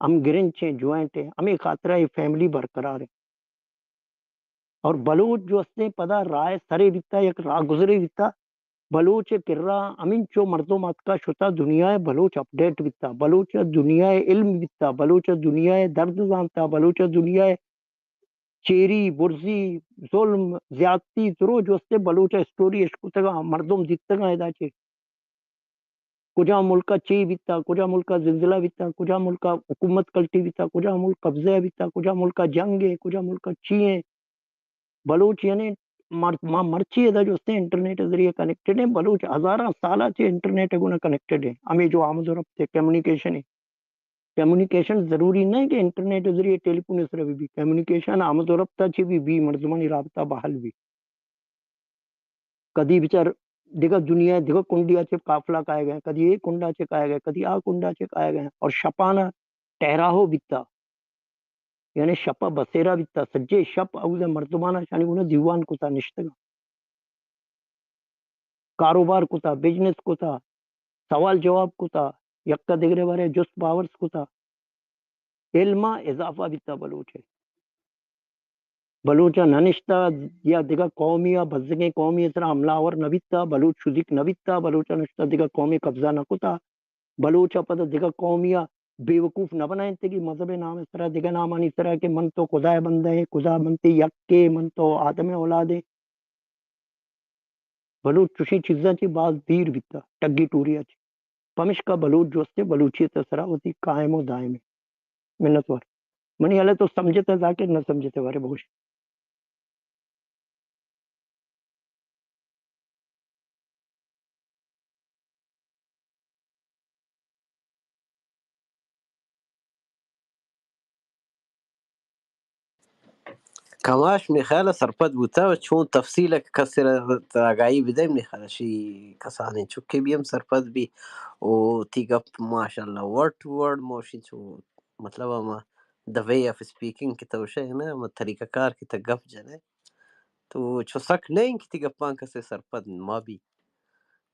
ہم گرنچ ہیں جوائنٹ ہیں ہمیں خاطرہ یہ فیملی برقرار ہے اور بلوچ جو اس نے پدا رائے سرے بیتا یک راہ گزرے بیتا بلوچ کرا امین چو مردمات کا شتا دنیا بلوچ اپڈیٹ بیتا بلوچ دنیا علم بیتا بلوچ دنیا درد جانتا بلوچ دنیا چیری برزی ظلم زیادتی درو جو اس سے بلوچ اسٹوری اشکتگا مردم دیتگا ادا چے کجا ملکہ چی بیتا کجا ملکہ زلزلہ بیتا کجا ملکہ حکومت کلٹی بیتا کجا ملک قبضہ بیتا کجا ملکہ جنگ ہے کجا ملکہ چیئے بلوچ یعنی مرچی ہے جو سے انٹرنیٹ ذریعے کنیکٹڈ ہیں بلوچ ہزارہ سالہ سے انٹرنیٹ گنا کنیکٹڈ ہیں ہمیں جو آمد و رفت ہے کمیونیکیشن ہے کمیونیکیشن ضروری نہیں کہ انٹرنیٹ ذریعے ٹیلی فون اس طرح بھی کمیونیکیشن آمد و رفت چی بھی مردمانی رابطہ بحال بھی کدی بچار دیکھا دنیا دیکھو کنڈیا سے قافلہ کائے گئے کدی ایک کنڈا سے کائے گئے کدی آ کنڈا سے کائے گئے اور شپانا ٹہراہو بیتا یعنی شپا بسیرا بیتا سجے شپ اوزے مردمانہ شانی انہیں دیوان کتا نشتگا کاروبار کتا بزنس کتا سوال جواب کتا یکا دگرے بارے جس باورس کتا علمہ اضافہ بیتا بلوچے بلوچا ننشتا یا دیگا قومیا بزگیں قومی اسرا حملہ نبیتا بلوچ شدک نبیتا بلوچا نشتا دیگا قومی قبضہ نکتا بلوچا پتہ دیگا قومیا بیوقوف نہ بنائیں تگی مذہب نام اس طرح دیگا نام آنی اس طرح کہ من تو خدا بندہ ہے خدا بنتی یک کے من تو آدم اولاد ہے بلوچ چوشی چیزاں چی باز دیر بیتا ٹگی ٹوریا چی پمش کا بلوچ جو استے بلوچیت سرا ہوتی قائم و دائم ہے منت وار منی حالے تو سمجھتے ذاکر نہ سمجھتے وارے بہوش کماش من خیال سرپد بوتا و چون تفصیل کسر تراگایی بدای من خیال شی کسانی چوکی بیم سرپد بی و تی گپ ماشاءاللہ ورڈ ٹو ورڈ موشی چو مطلب اما the way of speaking کی توشه نه اما طریقہ کار کی تا گپ جنے تو چو سک نہیں کی تی گپان کسی سرپد ما بی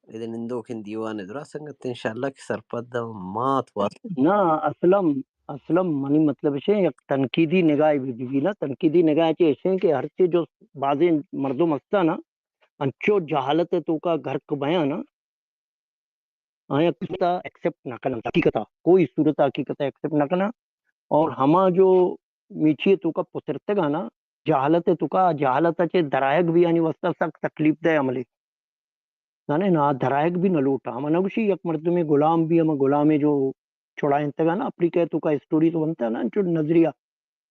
ایدن اندو کن دیوان درا سنگت انشاءاللہ کی سرپد دا مات وات نہ اسلم منی مطلب ہے یک تنقیدی نگاہ بھی نا تنقیدی نگاہ چی ایسے کہ ہر چیز جو بعض مردم ہستا نا انچو جہالت تو کا گھر کو بیان نا آیا کتا ایکسپٹ نہ کرنا حقیقتا کوئی صورت حقیقت ایکسپٹ نہ کرنا اور ہما جو میچی تو کا پترتے گا نا جہالت تو کا جہالت چے درائق بھی یعنی وسط سخت تکلیف دہ عملی نا درائق بھی نہ لوٹا ہما نگوشی یک مردم غلام بھی ہما غلام جو چھوڑائیں تگا نا اپنی کہ تو کا اسٹوری تو بنتا ہے نا جو نظریہ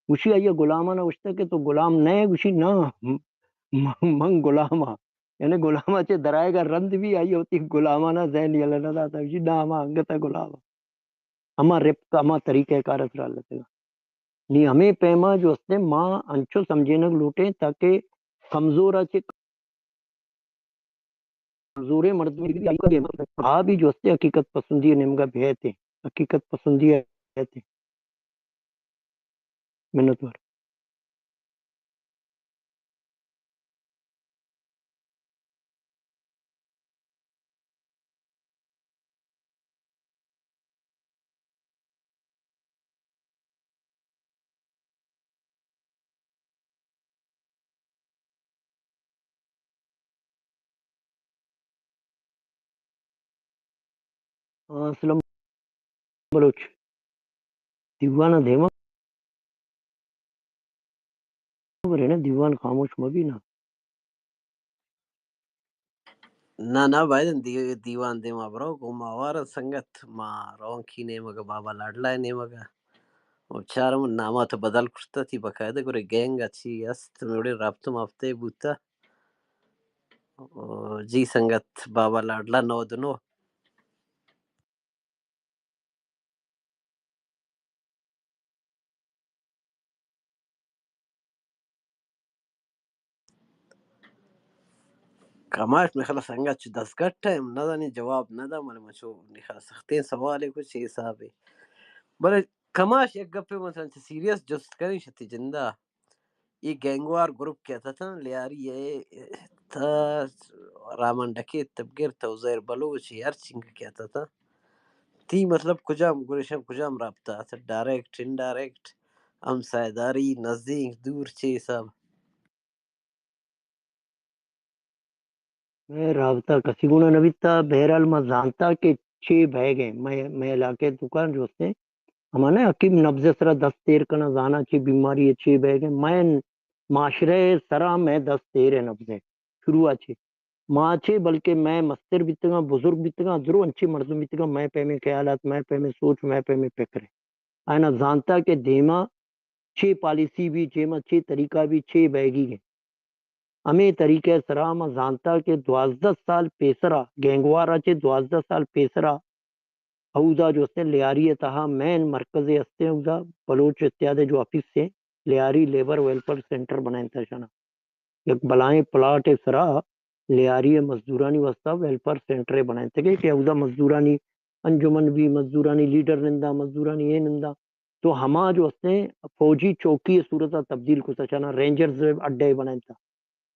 گوشی آئیے غلامہ نہ گوشتا کہ تو غلام نئے گوشی نا من غلامہ یعنی غلامہ چے درائے گا رند بھی آئی ہوتی غلامہ نہ ذہن یہ لنا تھا گوشی نا ہما انگتا غلامہ ہما رپ کا ہما طریقہ کار اثر لگے گا نہیں ہمیں پیما جو ہستے ماں انچو سمجھنے لوٹے تاکہ کمزورہ چے کمزورے مردم ہاں بھی جو ہستے حقیقت پسندی نمگا بھیتے حقیقت پسندی بھیتے منت وار اسلم بلوچ دیوانہ دھیما برے نا دیوان خاموش مبی نا نا بایدن دیوان دے ما برو کو ما وار سنگت ما رون کی نے مگا بابا لاڈلا نے مگا و چارم ناما تو بدل کرتا تی بقاعدہ گورے گینگ اچھی است میوڑے رابطم ہفتے بوتا جی سنگت بابا لاڈلا نو دنو کماش می خلا سنگت چو دستگٹ ٹائم ندانی جواب ندا مل مچو نخلا سختے سوال ہے کچھ حساب ہے بلے کماش یک گپے مثلا سیریس جست کریں شتی جندہ یہ گینگوار گروپ کہتا تھا لیاری یہ تھا رامن ڈکے تبگر توزیر بلوچ ہر چنگ کہتا تھا تی مطلب کجام گریشم کجام رابطہ تھا ڈائریکٹ انڈائریکٹ ہم سائداری نزدیک دور چے سب میں رابطہ کسی گونا نبیتا بہرحال میں جانتا کہ 6 بہ گئے میں علاقے دکان جو سے ہمانا حکیم نبض سرا 10-13 کنا زانا چی بیماری ہے 6 بہ گئے میں معاشرے سرا میں 10-13 نبض ہے شروع چی ماں چے بلکہ میں مستر بیتگا بزرگ بیتگا درو انچی مردم بیتگا میں پہ میں خیالات میں پہ میں سوچ میں پہ میں فکر ہے آئینہ جانتا کہ دیما 6 پالیسی بھی چیما 6 طریقہ بھی 6 بیگی گئے ہمیں طریقہ سرا میں جانتا کہ 12 سال پیسرا گینگوارا چے 12 سال پیسرا اودا جو سے لیاری تہا مین مرکز استے اودا بلوچ اتیاد جو آفس سے لیاری لیبر ویلفر سینٹر بنائیں تھا شنا یک بلائیں پلاٹ سرا لیاری مزدورانی واسطہ ویلفر سینٹر بنائیں تھے کہ اودا مزدورانی انجمن بھی مزدورانی لیڈر نندا مزدورانی یہ نندا تو ہما جو استے فوجی چوکی صورتہ تبدیل کو سچانا رینجرز اڈے بنائیں تھا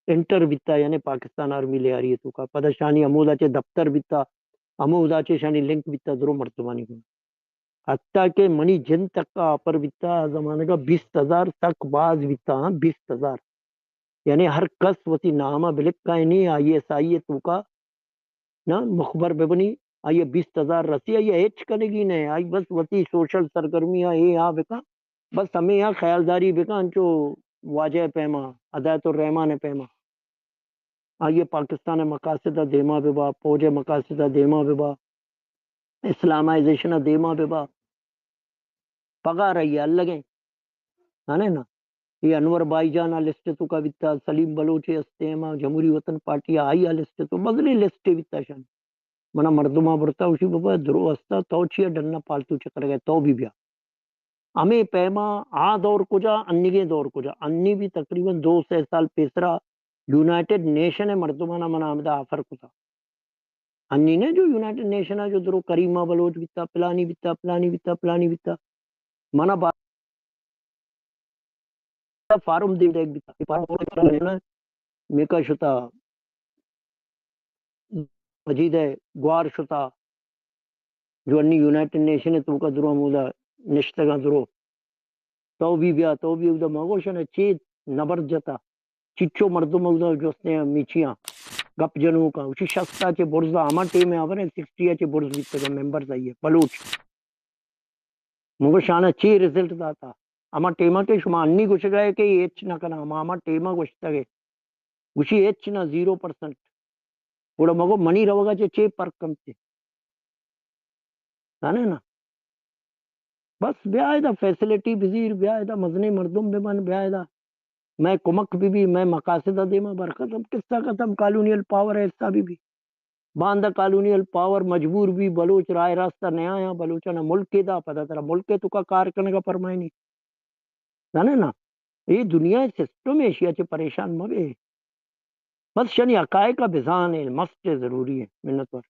انٹر بیتا یعنی پاکستان آرمی لے آ رہی ہے تو کا پدشانی امودا چے دفتر بیتا امودا چے شانی لنک بیتا درو مرتبانی کو حتیٰ کہ منی جن تک کا آپر بیتا زمانے کا 20,000 تک باز بیتا 20,000 یعنی ہر کس وتی نامہ بلک کا نہیں آئیے سائیے تو کا نا مخبر ببنی آئیے 20,000 رسی آئیے ایچ کرنے گی نہیں آئی بس وتی سوشل سرگرمی آئی یہاں بکا بس ہمیں یہاں خیالداری بکا انچو واجہ پیما ہدایت الرحمان پیما آئیے پاکستان مقاصد دیما ببا فوج مقاصد دیما ببا اسلامائزیشن دیما ببا پگا رہی ہے لگے ہے نا یہ انور بائی جان لسٹ تو کا بتا سلیم بلوچ استیما جمہوری وطن پارٹی آئی لسٹ تو بدلی لسٹ بتا شان منا مردما برتا اسی بابا درو استا تو چیا ڈننا پالتو چکر گئے تو بھی بیا ہمیں پیما آ دور کو جا انی کے دور کو جا انی بھی تقریباً 200 سال پیسرا یونائٹڈ نیشن ہے مردمانہ منا آمدہ آفر کو تھا انی نے جو یونائٹڈ نیشن ہے جو درو کریمہ بلوچ بیتا پلانی بیتا پلانی بیتا پلانی بیتا منا فارم دی دیکھ بیتا فارم میکا شتا مجید ہے گوار شتا جو انی یونائٹڈ نیشن ہے تو کا درو مولا نشتگا درو تو بھی بیا تو بھی ادا مگوشن چیت نبر جتا چچو مردم ادا جو اسنے میچیاں گپ جنوں کا اسی شخصا چے برزا ہما ٹیم ہے آور 60 چے برز بیتے گا ممبرز آئیے بلوچ مگو شانہ چی ریزلٹ داتا اما ٹیمہ کے شما انی گوش گئے کہ ایچ نہ کنا اما ٹیمہ گوشتا گئے گوشی ایچ نہ 0% اوڑا مگو منی روگا چے پر کم تے ہے نا بس بیائدہ فیسلیٹی بزیر بیائدہ مزنی مردم بمن بیائدہ میں کمک بھی میں مقاصدہ دیما برختم قصہ ختم کالونیل پاور ہے ایسا بھی باندہ کالونیل پاور مجبور بھی بلوچ رائے راستہ نیا آیا بلوچہ نہ ملک کے دا پتہ ترہ ملک کے تو کا کار کرنے کا فرمائے نہیں نا یہ دنیا سسٹم ایشیا چے پریشان مگے بس شنی حقائق کا بزان ہے مست ضروری ہے منت پر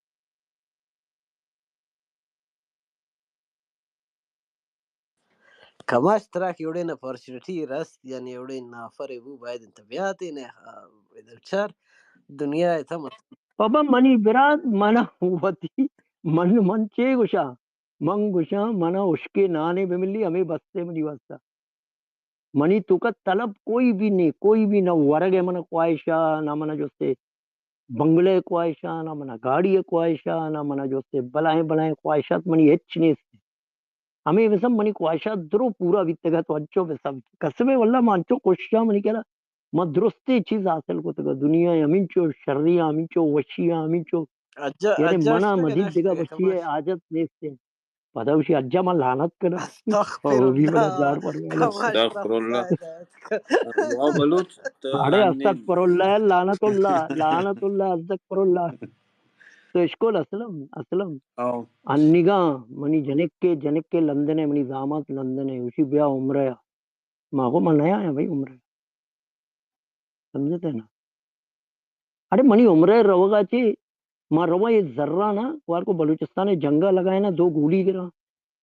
Kamash trak yodin opportunity rast yani yodin offer ebu باید انتباهات نه ادرچار دنیا ایتا بابا منی براد منا ہوتی من چے گشا من گشا منا اشکے نانے بملی ہمیں بستے منی واسطہ منی تو کا طلب کوئی بھی نہیں کوئی بھی نہ ورگ ہے منا خواہشہ نہ منا جو سے بنگلے خواہشہ نہ منا گاڑی خواہشہ نہ منا جو سے بلائیں خواہشات منی ہچ نہیں سے ہمیں وسم منی خواہشات درو پورا بیتگا تو انچو وسم قسمے واللہ مانچو کوششاں منی کہنا ما درستی چیز حاصل کو تگا دنیا امین چو شریعہ امین چو وشیہ امین چو یعنی منا اجاشتا مزید گناشتا دیگا گا بچی ہے کماش عادت نیستے پتہ اسی اجا من لعنت کرا استغفر وہ بھی بڑا اللہ زار پر والا کماش تا استغفر خدا اللہ ہدایت وا بلوچ تو اڑے انی استغفر اللہ لعنت اللہ استغفر اللہ تو اشکول اسلم او انگا منی جنک کے لندن ہے منی دامات لندن ہے اسی بیا عمرہ ماں کو من نیا ہے بھائی عمرہ سمجھتے نا ارے منی عمرہ روگا چی ماں روا یہ ذرہ نا وار کو بلوچستان جنگا لگائے نا 2 گولی گرا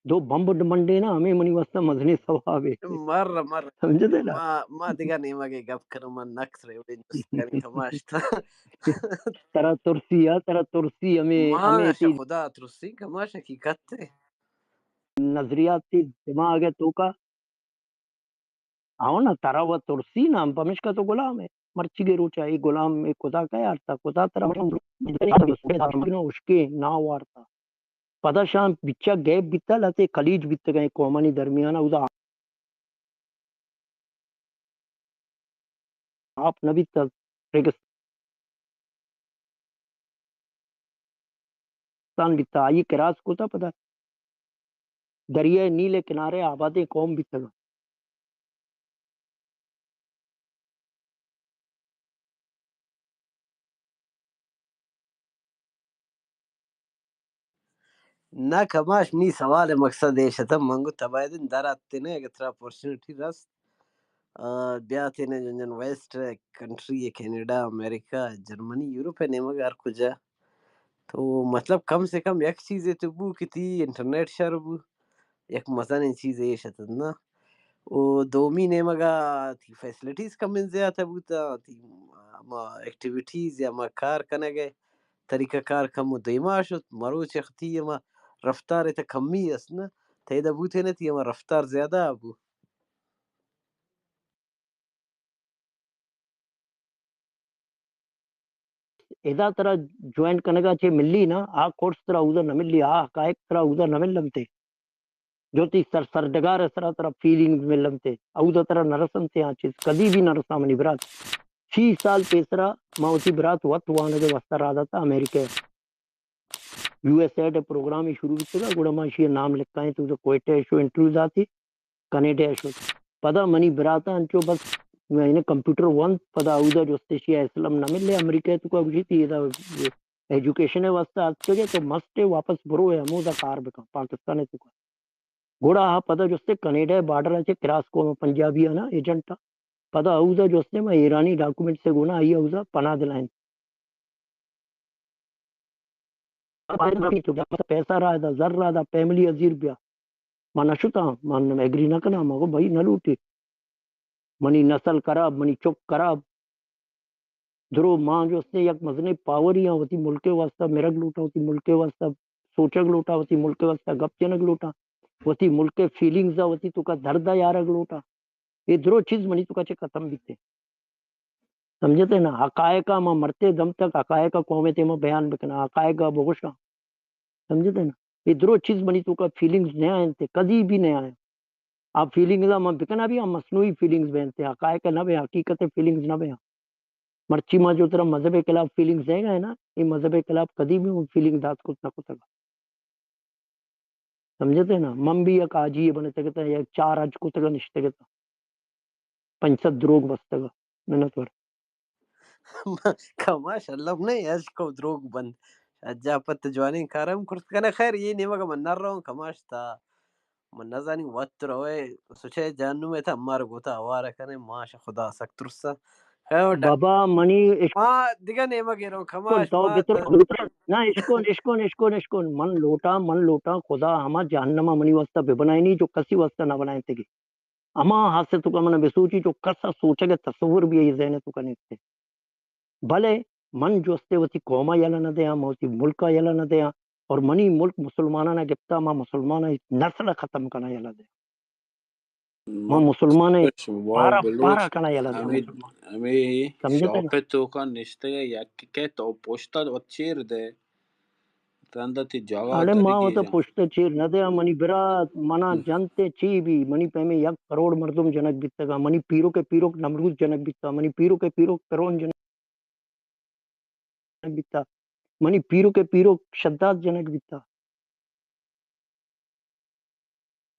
2 بمب منڈے نا ہمیں منی واسطہ مزنی ثواب ہے مر سمجھتے نا ما دیگا نیما کے گپ کرو من نکس رہے وڈین جسکانی کماش تا ترا ترسی ہمیں ماشا تی خدا ترسی کماش حقیقت تے نظریات تی دماغ ہے تو کا آؤ نا ترا و ترسی نا ہم پمش کا تو غلام ہے مرچی کے روچا یہ غلام میں خدا کا یارتا خدا ترا اشکے نا وارتا پدا شام بچا گیپ بیتا لاتے خلیج بیت گئے قومانی درمیانہ ادا آپ نبی تک ریگستان بیتا آئی کراس کو تھا پتا دریائے نیلے کنارے آبادیں قوم بیتا گا نہ کماش نی سوال مقصد ہے شتم منگو تبایدن درات تینے اگر ترا اپورچنٹی رست بیا تینے جنجن ویسٹ کنٹری کینیڈا امریکہ جرمنی یوروپ ہے نیمہ گار کجا تو مطلب کم سے کم یک چیز تو بو کتی انٹرنیٹ شر بو یک مزن چیز ہے شتت نا او دومی نیمگا تی فیسلٹیز کم من زیادہ بوتا تی ما ایکٹیویٹیز یا ما کار کنگے طریقہ کار کم دیما شد مرو چختی ما رفتار تا کمی اس نا تیدا بوتے نا تی ما رفتار زیادہ ابو ادا ترا جوائن کنگا چھے ملی نا آ کورس ترا ادھر نہ ملی آ حقائق ترا ادھر نہ ملمتے جو تی سردگار سرا ترا فیلنگ ملمتے ادھر ترا نرسم تے آ چیز کدی بھی نرسا منی برات 6 سال پیسرا ما ہوتی برات وقت وانا کے واسطہ رہا تھا امریکہ یو ایس ایڈ پروگرام شروع تھا گوڑا ما شی نام لکھتا ہے تو کوئٹہ شو انٹرویوز آتی کنیڈا شو پدا منی براتا انچو بس میں کمپیوٹر ون پدا اودا جو استشیا اسلام نہ ملے امریکہ تو کو بجی تھی ایجوکیشن واسطہ آتے تو مست واپس برو ہے مودا کار بکا پاکستان تو گوڑا ہا پدا جو سے کنیڈا بارڈر ہے کراس کو پنجابی ہے نا ایجنٹ پدا اودا جو سے میں ایرانی ڈاکومنٹ سے گونا آئی اودا پناہ دلائن پیسہ رہا تھا زر رہا تھا فیملی ازیر بیا میں نشتا من ایگری نہ کرنا مگو بھائی نہ لوٹی منی نسل خراب منی چک خراب درو ماں جو اس نے یک مزنے پاور ہی ہوتی ملک واسطہ مرگ لوٹا ہوتی ملک واسطہ سوچگ لوٹا ہوتی ملک واسطہ گپ چنگ لوٹا ہوتی ملک فیلنگز ہوتی تو کا درد یارگ لوٹا یہ درو چیز منی تو کا چے ختم بیتے سمجھتے نا حقائق ماں مرتے دم تک حقائق قومیں تے میں بیان بکنا حقائق بگوشا سمجھتے نا یہ درو چیز منی تو کا فیلنگز نہیں آئے تھے کدی بھی نہیں آئے آپ فیلنگز میں بکنا بھی ہم مصنوعی فیلنگز بہنتے حقائق نہ بے حقیقت فیلنگز نہ بے مرچی ماں جو طرح مذہب کے خلاف فیلنگز ہیں گا ہے نا یہ مذہب کے خلاف کدی بھی وہ فیلنگ دات کو نہ کتا سمجھتے نا من بھی یک آجی بنے تکتا ہے یک چار آج کو تکا نشتے گتا پنچت دروگ بستگا منت ور کماش اللہ نہیں ایس کو دروگ بند اجا پت جوانی کارم کرت کنا خیر یہ نہیں مگا من نر رہا ہوں کماش تھا من نزانی وقت روئے سوچے جانو میں تھا ہمارا گوتا ہوا رکھنے ماشا خدا سکتر سا خیر بابا منی ماں دیگا نہیں مگی رہا ہوں اشکون کماش تو ماں بتر نہ اشکون من لوٹا خدا ہما جہنما منی واسطہ بے بنائی نہیں جو کسی واسطہ نہ بنائے تھے اما ہاتھ سے تو کا من بے سوچی جو کسا سوچے گا تصور بھی ہے ذہن تو کا نہیں تھے بھلے من جو استے وتی قوما یلا نہ دیا موتی ملکا یلا نہ دیا اور منی ملک مسلمانہ نہ گپتا ما مسلمانہ نسل ختم کرنا یلا دیا ما مسلمان پارا پارا کرنا یلا دیا مسلمان ہمیں سمجھتے نا شوق تو کا نشتے یا کہ تو پوشتا وچیر دے ترندہ تی جاگا اڑے ماں درگی ہوتا جان پشت چیر نہ دیا منی برات منا جانتے چی بھی منی پہمے یک کروڑ مردم جنک بیتا منی پیرو کے پیرو نمروز جنک بیتا منی پیرو کے پیرو کرون جنک بیتا منی پیرو کے پیرو شداد جنک بیتا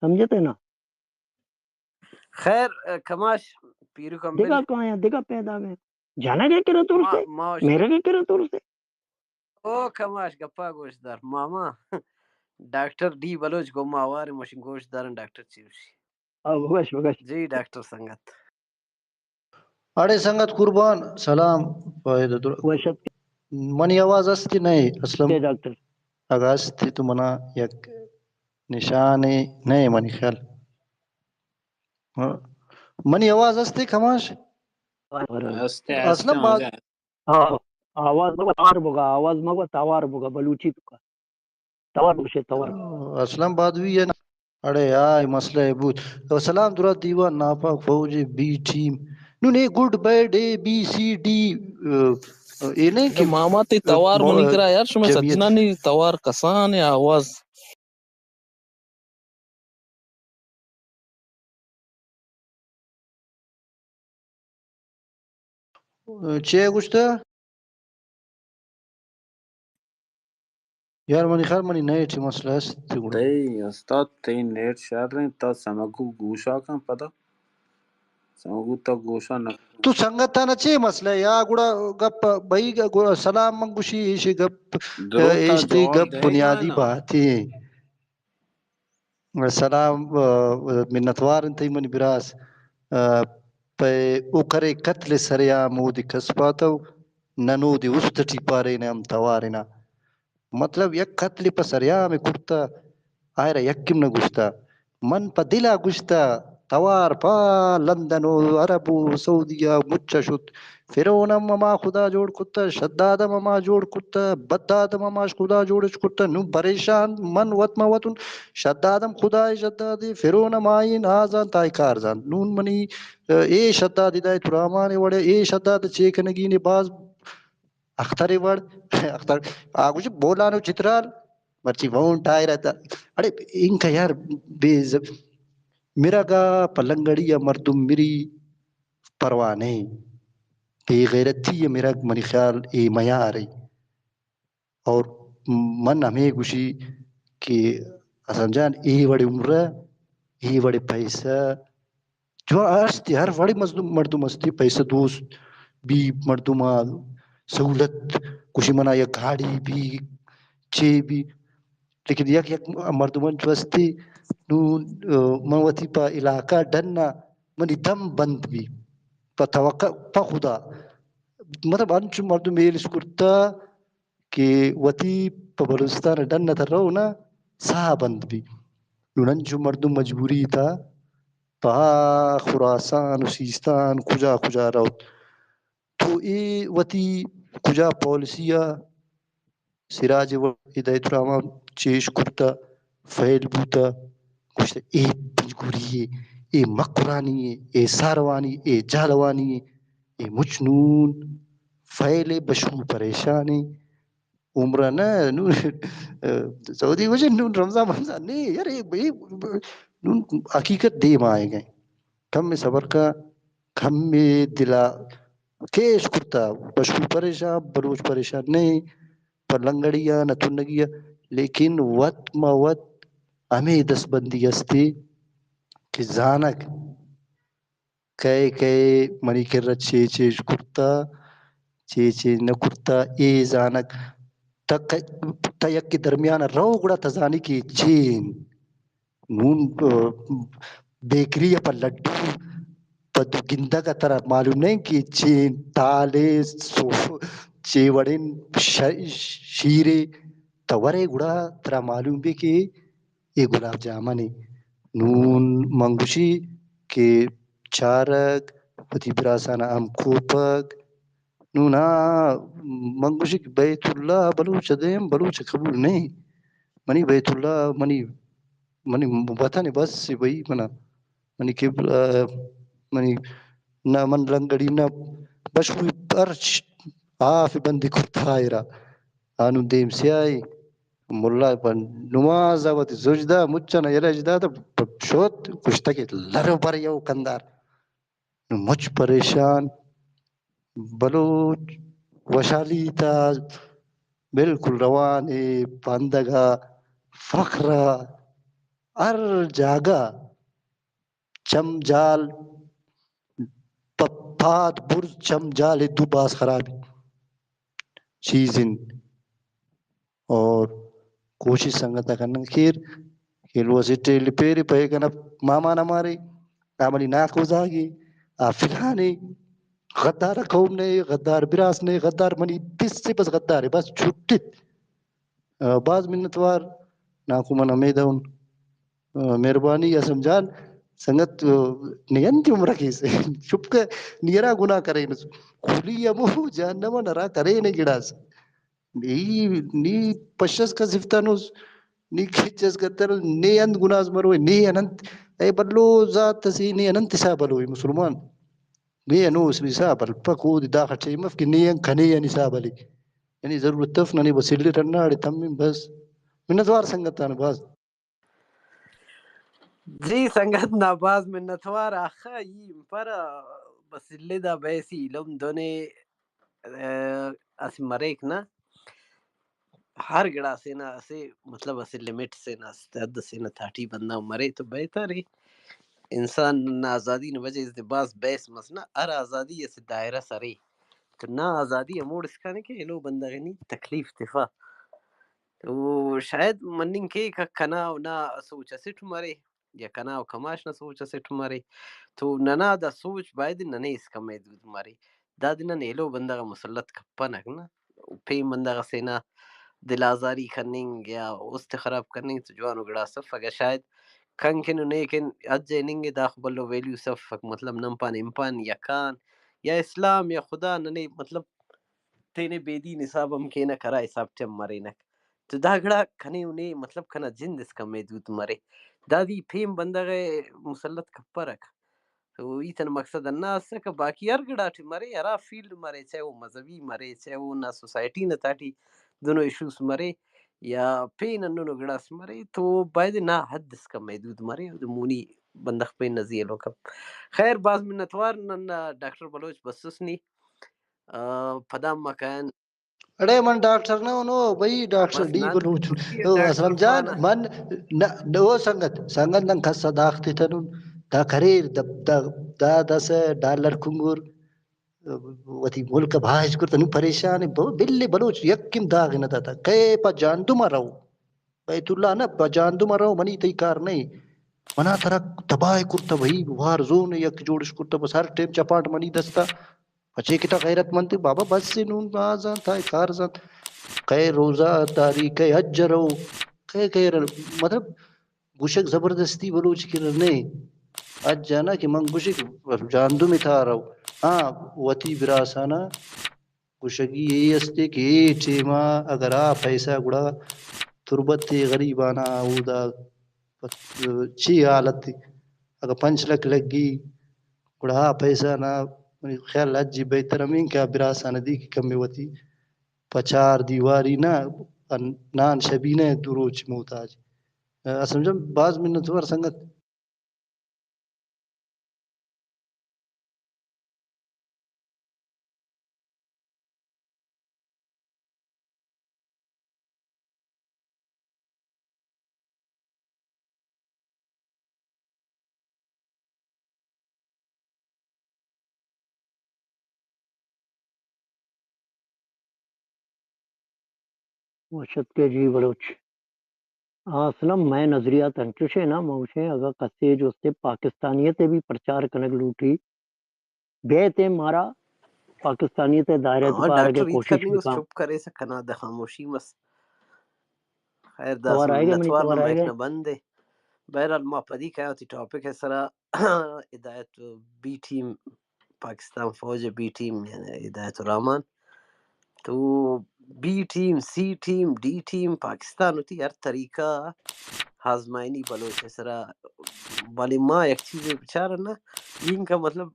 سمجھتے نا خیر کماش پیرو کمبل دیکھا کہاں ہے دیکھا پیدا میں جانا کیا کرا تور سے میرا کیا کرا تور سے او کماش گپا گوش دار ماما ڈاکٹر ڈی بلوچ گوما آوار مشن گوش دارن ڈاکٹر چیوشی بگش جی ڈاکٹر سنگت اڑے سنگت قربان سلام وشت منی آواز استی نہیں اسلم کے ڈاکٹر اگا استی تو منا یک نشانی نہیں منی خیال منی آواز استی کماش ہستے اسلم آ بات گئے ہاں آواز مگا تاوار بگا آواز مگا تاوار بگا بلوچی تو کا تاوار بگشے تاوار اسلم بات بھی ہے نا اڑے آئے مسئلہ ہے بود سلام درا دیوان ناپاک فوجی بی ٹیم نو نے good bad A B C D یہ نہیں کہ ماما تی توار منی کرا یار شما سجنا نی توار کسان آواز چے گشتا یار منی خیال منی نہیں تھی مسئلہ ہے تی استاد تی نیٹ شاد رہے تا سمگو گوشا کن پتا سمگو تا گوشا نہ تو سنگت نا چے مسئلہ ہے یا گڑا گپ بھائی سلام منگوشی ایشی گپ درو تا ایشتی جواب گپ دے گا بنیادی نا بات ہے سلام منتوار انتی منی براس پہ اوکرے قتل سریا مودی کسباتو ننو دی استٹی پارے نام توارینا مطلب یک قتل پا سریا میں کرتا آئرہ یکم نہ گشتا من پا دلا گشتا توار پا لندن و عرب و سعودیہ مچا شد فرعونم مما خدا جوڑ کتا شدادم مما جوڑ کتا بدادم مما خدا جوڑش کتا نو پریشان من وط موتن شدادم خدای شدادی فرعونم آئین آزان تائی کارزان نون منی اے شدادی دائی ترامانے وڑے اے شداد چیکنگی باز اختری وڑ اختر آگوش بولانو چترال مرچی وون ٹائی رہتا اڑے ان کا یار بے میرا گا پلنگڑی یا مردم میری پرواہ نہیں بے غیرتی میرا منی خیال اے معیار ہے. اور من ہمیں گوشی کہ حسن جان ای وڑی عمر ای وڑی پیسہ جو ارستی ہر وڑی مردم استی پیسہ دوست بھی مردم سہولت کشی منا یا گاڑی بھی چے بھی لیکن یک یک مردمان جو استی نون موتی پا علاقہ ڈننا منی دم بند بھی پا توقع پا خدا مطلب انچو مردم ایلس کرتا کہ وتی پا بلوچستان ڈننا تر رونا سا بند بھی نون انچو مردم مجبوری تا پا خراسان و سیستان کجا کجا رو تو ای وتی کجا پالیسیا سراج ہدایت الرحمان چیش کرتا فیل بوتا کچھ اے بجگوری اے مقرانی اے ساروانی اے جالوانی اے مچنون فیل بشو پریشانی عمرہ نا نون سعودی وجہ نون رمضان نہیں یار نون حقیقت دے مائے گئے کم میں صبر کا کم میں دلا کیش کرتا بشو پریشان بلوچ پریشان نہیں پر لنگڑیا نہ تنگیا لیکن وط ما وط ہمیں دس بندی استی کہ زانک کئے کئے منی کر چے چیج کرتا چے چیج نہ کرتا اے زانک تا یک کے درمیان رو گڑا تزانی کی چین نون بیکری پر لڈو پدو گندہ کا طرح معلوم نہیں کہ چین تالے چے وڑن شیرے تورے گڑا ترا معلوم بھی کہ یہ گلاب جامن نون منگوشی کہ چارک پتی براسانا ہم کوپک نونا منگوشی کہ بیت اللہ بلوچ دیم بلوچ قبول نہیں منی بیت اللہ منی وطن بس سے بھئی منی منی نہ من رنگڑی نہ بشوی پرچ آف بندی کرتا ایرا آنو دیم سیائی ملا پن نماز آوات زوجدہ مچانا یلجدہ تا شوت کشتاکی لرو بر یو کندار مچ پریشان بلوچ وشالی تا بالکل روان پاندگا فخر ہر جاگہ چم جال پاد برز چم جال دو باس خرابی چیزن اور کوشش سنگتا کرنا خیر کھیلو سے ٹیل پیری پہ کنا ماما نہ مارے عملی ناکوز آگی فلانے غدار قوم نے غدار براس نے غدار منی بس سے بس غدار ہے بس چھٹت بعض منتوار ناکو من امیدون مہربانی اسم جان سنگت نیانتی عمرہ کیسے چپ کے نیرا گناہ کرے کھلی امو جہنم نرا کرے نے گڑاس نی پشس کا زفتانوس نی کھچس کتر نی اند گناز مروے نی اننت اے بلو ذات تسی نی اننت سابلوی مسلمان نی انوس نسابل پکو دی داخل چاہی مفکی نی ان کھنی نسابلی یعنی ضرورت تفنا نی بسیلی رناڑی تمیم بس منتوار سنگتان باز جی سنگت ناباز منتوار آخا ای پر بسلی دا بیسی لم دونے اس مریک نا ہر گڑا سے نا اسے مطلب اسے لیمٹ سے نا استعد سے نا تھاٹی بندہ مرے تو بہتر ہے انسان نا آزادی نا وجہ اس دے باز بیس مسنا ہر آزادی اس دائرہ سرے تو نا آزادی اموڑ اس کا نے کہ لو بندہ غنی تکلیف تفا تو شاید مننگ کے کنا نا سوچ سٹ مرے یا کنا کماش نہ سوچ سٹ مرے تو ننا دا سوچ باید ننے اس کا محدود مرے داد نہ نیلو بندہ مسلط کپا نہ پی بندہ سینا دل آزاری کرننگ یا است خراب کرننگ تو جوانو گڑا صف اگر شاید کنکن نیکن اجے ننگے داخ بلو ویلیو صف مطلب نمپان امپان یا کان یا اسلام یا خدا ننے مطلب تینے بیدی نصاب ہم کے نہ کرا حساب چم مرے نک تو دا گڑا کھنے انہیں مطلب کھنا جند اس کا محدود مرے دادی پھیم بندہ گئے مسلط کپا رکھ تو ایتن مقصد انا سکا باقی ہر گڑا ٹی مرے ہرا فیلڈ مرے چاہے وہ مذہبی مرے چاہے وہ نا سوسائٹی نہ تاٹی دونوں ایشوز مرے یا پین انو گڑا سے مرے تو باید نا حد اس کا محدود مرے مونی بندخ پہ نزیلو کب خیر باز منتوار نن ڈاکٹر بلوچ بسوس نی پدا مکان اڑے من ڈاکٹر نہ نو بھائی ڈاکٹر بس ڈی نان بلوچ ترکی او ڈاکٹر اسلم جان فانا من نو سنگت سنگت نن کس داخت تنون دا کریر دا دس ڈالر کنگور وتی ملک بھاج کرتا نو پریشان بلی بلوچ یکم داغ نہ تا کئے پا جان دو مرو بیت اللہ نہ پا جان دو مرو منی تی کار نہیں منا ترا تباہ کرتا بھائی وار زون یک جوڑش کرتا بس ہر ٹیم چپاٹ منی دستا پچے کتا غیرت مند بابا بس سے نون بازان تھا کار زان کئے روزہ داری کئے حج رو کئے مطلب گوشک زبردستی بلوچ کی رنے اج جانا کہ من گوشک جاندو میں تھا رہو ہاں وتی براسانا گوشگی یہی استے کہ اے ٹیما اگر آ پیسہ گڑا تربت غریبانا اودا چی حالت تھی اگر 5 لکھ لگی گڑا پیسہ نہ خیال اجی بہتر امین کیا براسانا دی کہ کمی وتی پچار دیواری نہ نان شبینہ دروچ محتاج سمجھم بعض منت ور سنگت وشت کے جی بلوچ اسلم میں نظریہ تنچوشے نا موشے اگر کسی جو سے پاکستانیت بھی پرچار کنگ لوٹی بیتے مارا پاکستانیت دائرہ پار کے ڈاکٹر عید کوشش کرنی اس بکا چپ کرے سے کنا دا خاموشی مس خیر دا توار آئے گا منی منتوار نہ توار آئے مائک گا نہ بند دے بہرحال ما پدی کہا تی ٹاپک ہے سرا ہدایت بی ٹیم پاکستان فوج بی ٹیم یعنی ہدایت الرحمان تو B team C team D team Pakistan ہوتی ہر طریقہ ہازمائنی بلوچ ہے سرا بالی ماں ایک چیز بچارا نا ان کا مطلب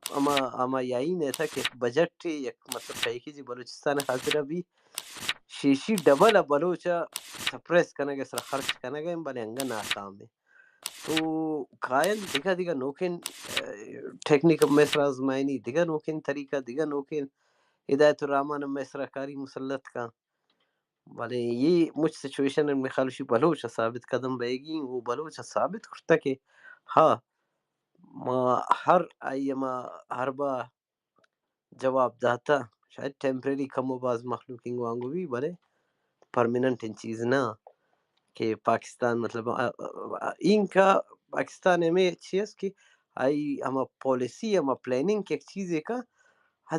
اما یہی نہیں تھا کہ بجٹ تھی یک مطلب پیکی جی بلوچستان حاضرہ بھی شیشی ڈبل بلوچا سپریس کرنے گے سر خرچ کرنے گے بلے انگا ناکام ہے تو قائل دیکھا دیکھا نوکن ٹیکنیک مصر آزمائنی دیکھا نوکن طریقہ دیکھا نوکن ہدایت الرحمن مصر کاری مسلط کا بلے یہ مجھ سچویشن میں خالشی بلوچ ثابت قدم بے گی وہ بلوچ ثابت کرتا کہ ہاں ما ہر ایما ہر با جواب داتا شاید ٹیمپریری کم و باز مخلوقین وانگو بھی بلے پرمننٹ ان چیز نہ کہ پاکستان مطلب ان کا پاکستان میں چیز کہ آئی ہما پالیسی ہما پلاننگ کی ایک چیز ہے کا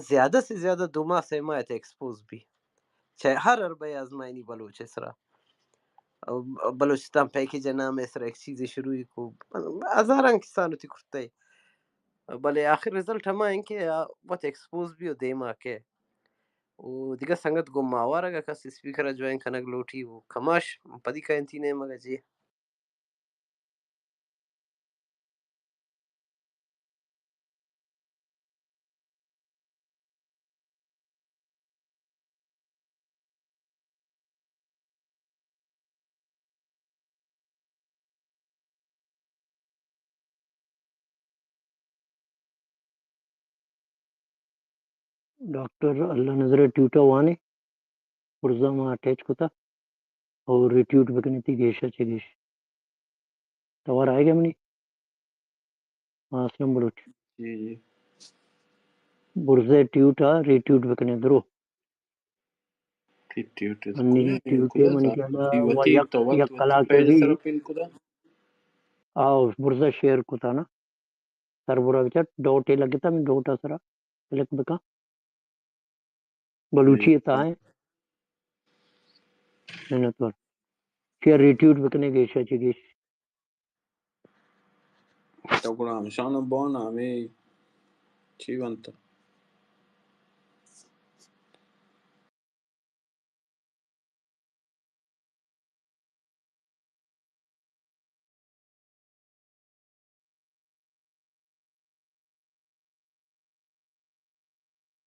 زیادہ سے زیادہ 2 ماہ سے ماہ ایکسپوز بھی چاہے ہر عربہ آزمائنی بلوچ اسرا بلوچستان پیکیج نام اسرا ایک چیز شروع کو ہزاران کسانو تی کرتے بلے آخر رزلٹ ہما ہے کہ بہت ایکسپوز بھی ہو دیما کے وہ دیگه سنگت گم ماوارا کس اسپیکر جوائن کنگ لوٹی وہ کماش پدی کا انتی نے مگا جی ڈاکٹر اللہ نظر ٹیوٹا وانے پرزا ما اٹیچ کتا اور ریٹیوٹ بکنیتی گیشا چگیش توار آئے گا منی اسلم بلوچ جی جی برزے ٹیوٹا ریٹیوٹ بکنے درو ٹیوٹر انی کودا پین ٹیوٹے کودا منی سا کہلا تی و وتی تو یک وتی کلا کے پیج بھی سر پین کودا آو برزا شیئر کتا نا سر برا بچا ڈوٹے لگتا میں ڈوٹا سرا لک بکا بلوچی تا ہے ننتور شیئر ریٹیوٹ بکنے گیشا چگیش تو کونا ہمشان بونا میں چی ونتا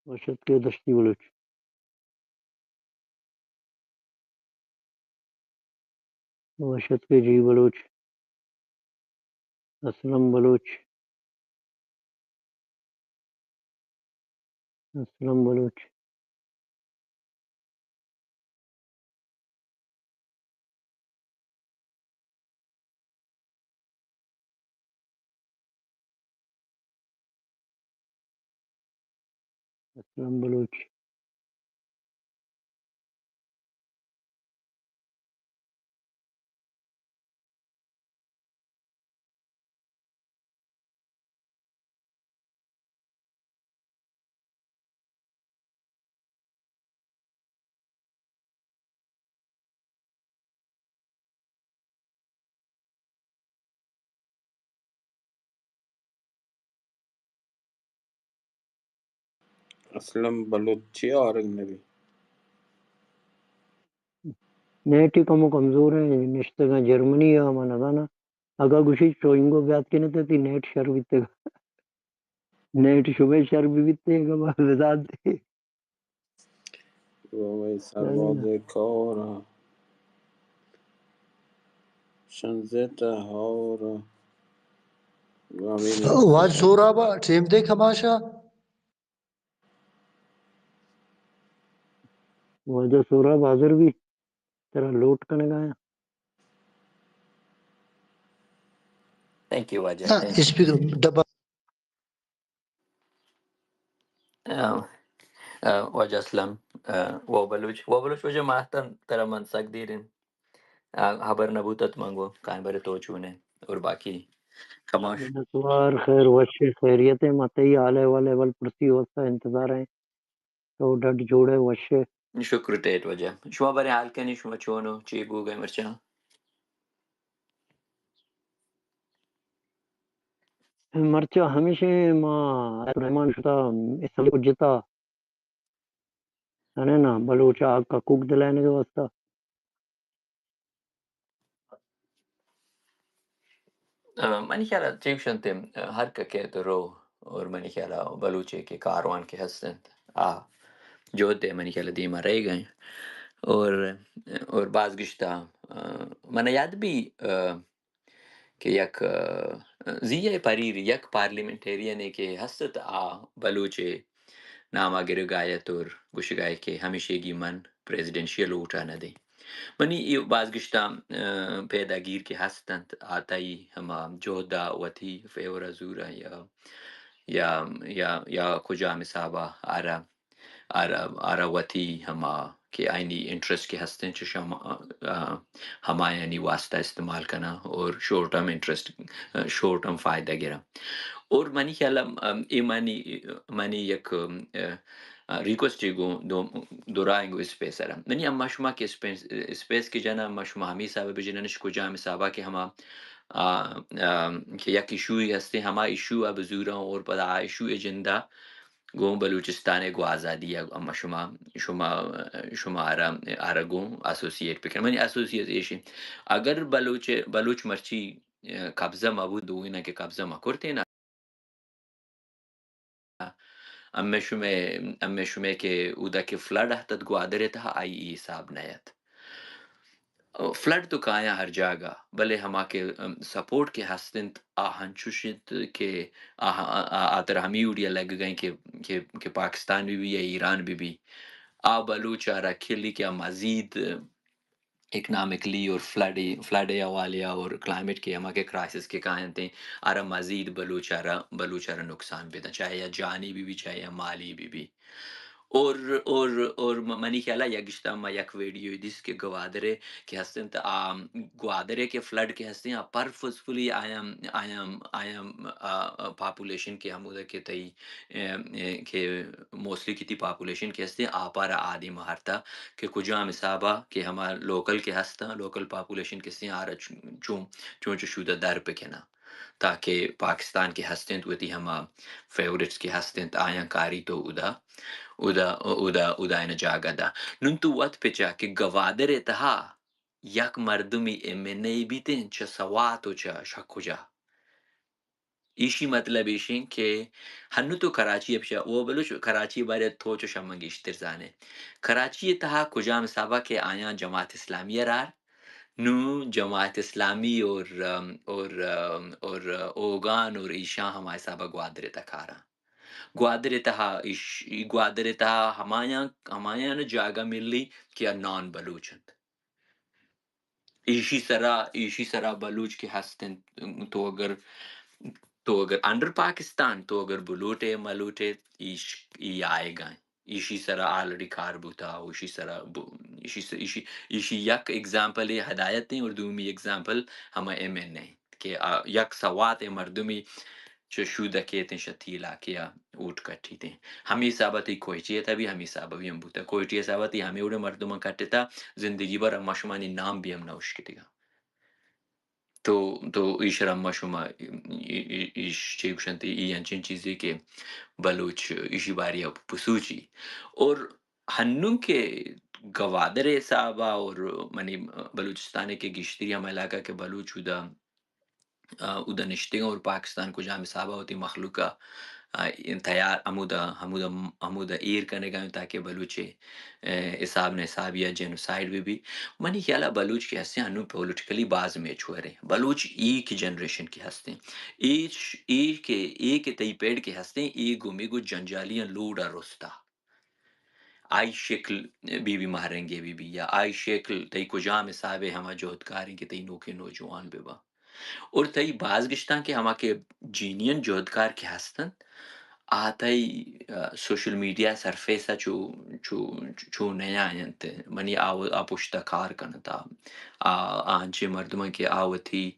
وشت کے دشتی بلوچ وشت کے جی بلوچ اسلم بلوچ اسلم بلوچ اسلم بلوچ. اسلم بلوچی اور نبی نیٹی کمو کمزور ہیں نشتگا جرمنی یا منگانا اگا گوشی چوئنگو بیات کے نتے تی نیٹ شر بیتے گا نیٹ شبہ شر بھی بیتے گا وزاد دے وہی جانے نا سرباز کورا شنزیتا هورا وامین واج سورابا ٹیم دیکھ ہماشا وجہ سورا بازر بھی تیرا لوٹ کنے گایا Thank you, Wajah. ہاں Thank you. اسپیکر ڈبا Wajah Aslam, Wabaloch Wajah Mahtan Taraman Sagdirin, Habar Nabutat Mango, Kanbare Tochune, or Baki, Kamash. نسوار خیر وشے خیریت ہے متئی آلے والے ول پرسی ہوتا انتظار ہے تو ڈٹ جوڑے وشے Shukrutate Wajah. Shwabare Alkani, Shwachono, Chibu Gamercha. مرچا ہمیشہ ما رحمان شتا اسل کو جتا ہے نا بلوچا کا کوک دلانے کے واسطہ Manikala, Chimshantem, Harkake, Ro, or Manikala, Baluche, Karwan, Hasent. جو تے منی کہلا دیما رہ گئے اور بعض گشتہ من یاد بھی کہ یک زیہ پریر یک پارلیمنٹیرین ہے کہ ہست بلوچے نامہ گرگایت اور گشگائے کہ ہمیشہ گی من پریزیڈنشیل اوٹا نہ دے منی یہ بعض گشتہ پیدا گیر کے ہستند آتائی ہما جوہدہ وطی فیورا زورا یا کجا مسابہ آرا وطی ہما کہ آئینی انٹرسٹ کے ہستے ہیں چشم ہما یعنی واسطہ استعمال کرنا اور short term interest short term فائدہ گرا اور منی خیال اے منی یک ریکوسٹ گو دورائیں گو اسپیس ارم منی اما شما کے اسپیس کی جانا اما شما ہمی صاحب بجننش کو جامع صاحبہ کہ ہما کہ یک ایشوی ہستے ہما ایشو اب زورا اور پدا ایشو ایجندہ گون بلوچستان کو آزادی اما شما آرا گون اسوسییٹ پکر منی اسوسییٹ ایشی اگر بلوچ مرچی قبضہ مبود دوینا کہ قبضہ مکرتے نا امی شمے کہ اودا کہ فلڈ ہتت گوادرے تہا آئی ای حساب نیت فلڈ تو کایا ہر جاگا بلے ہما کے سپورٹ کے ہستند آہن چوشت کہ آتر ہمی اڑیا لگ گئیں کہ پاکستان بھی یا ایران بھی بلوچارا کھلی کیا مزید اکنامکلی اور فلڈ والیا اور کلائمیٹ کے ہما کے کرائسس کے کائن تھے آرا مزید بلوچارا نقصان بھی تھا چاہے یا جانی بھی چاہے یا مالی بھی اور منی خیالہ یکشتہ ما یک ویڈیو دس کے گوادرے کہ ہستن تا گوادرے کے فلڈ کے ہستے ہیں پرپسفلی آیا پاپولیشن کے ہمودہ کے تئی کہ موسٹلی کتی پاپولیشن کے ہستے ہیں آپارا آدھی مہارتا کہ کجا مسابہ کہ ہما لوکل کے ہستا لوکل پاپولیشن کے ہستے ہیں آرہ چونچ شودہ در پکنا تاکہ پاکستان کے ہستیں تو تی ہما فیورٹس کے ہستیں آیا کاری تو ادا این جاگا دا نن تو وقت پچا کہ گوادر تہا یک مردمی امنی بیتیں چا سواتو چا شکو جا ایشی مطلب ایشین کہ ہنو تو کراچی اپشا وہ بلوچ کراچی بارے تو چو شمنگیش ترزانے کراچی تہا کجا مسابہ کہ آیا جماعت اسلامیہ رار نو جماعت اسلامی اور اوگان اور ایشان ہمارے صاحبہ گوادر تک آ رہا گوادر تہا ہمایاں جاگہ ملی کیا نان بلوچند ایشی سرا بلوچ کے ہستن تو اگر تو اگر انڈر پاکستان تو اگر بلوٹے ملوٹے ای آئے گا ایشی سرا آلریڈی کار بوتا ایشی سرا ایشی یک ایگزامپل ہدایت ہیں اور دومی ایگزامپل ہم ایم این اے کہ یک سوات مردمی شو دکیتیں شتیلا کیا اوٹ کٹی تھے ہمیں ثابت ہی کوئٹی تھا بھی ہمیں ثابت بھی ہم بوتا کوئٹی ثابت ہی ہمیں اڑے مردمان کٹے تھا زندگی بھر مشمانی نام بھی ہم نہ اشکتے گا تو ایشرا مشما ایش چیوشنتی ای انچین چیزیں کہ بلوچ ایشی باری پسوچی اور ہنوں کے گوادر صاحبہ اور منی بلوچستان کے گشتری ہم علاقہ کے بلوچ ادا نشتے اور پاکستان کو جامع صحابہ ہوتی مخلوقہ تیار عمودہ ایر کرنے گئے تاکہ بلوچے حساب نے حساب یا جینوسائیڈ بھی منی خیالہ بلوچ کے ہستے انو پولیٹیکلی باز میں چھوڑے بلوچ ای کی جنریشن کے ہستے ای کے تی پیڑ کے ہستے ای گمی گو جنجالیاں لوڑا رستا آئی شکل بی ماریں گے بی یا آئی شکل تی کو جام صاحب ہما جوہدکاریں کہ تی نوکے نوجوان بے با اور تئی باز گشتان کے ہما کے جینین جوہدکار کے ہستن آتائی سوشل میڈیا سرفیسا چو نیا آینت منی آپوشتا کار کنتا آنچے مردمان کے آوتی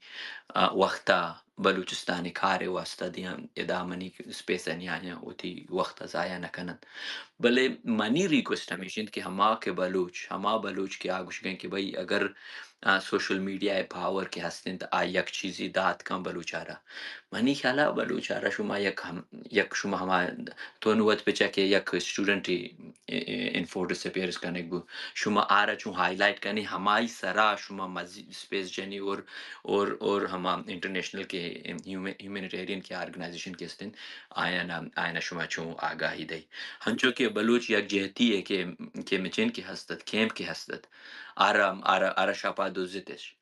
وقتا بلوچستانی کھارے واسطہ دیاں ادا منی سپیسا نہیں آیا ہوتی وقتا ضائع نہ کنن بلے منی ریکویسٹ ہمیشن کہ ہما بلوچ کے آگوش گئیں کہ بھئی اگر سوشل میڈیا پاور کے ہستیں تو یک چیزی دات کم بلوچارا منی خیالہ بلوچارا شما یک شما ہما تو نوت پچا کہ یک اسٹوڈنٹ ان فوٹو سے پیرس کرنے گو شما آرہ چون ہائی لائٹ کرنے ہمائی سرا شما مزید سپیس جنی اور ہما انٹرنیشنل کے ہیومینیٹیرین کے آرگنائزیشن کے استن آئینا شما چون آگاہی دی ہنچو کہ بلوچ یک جہتی ہے کہ مچین کی ہستت کیمپ کی ہستت آرہ شاپا دوزتش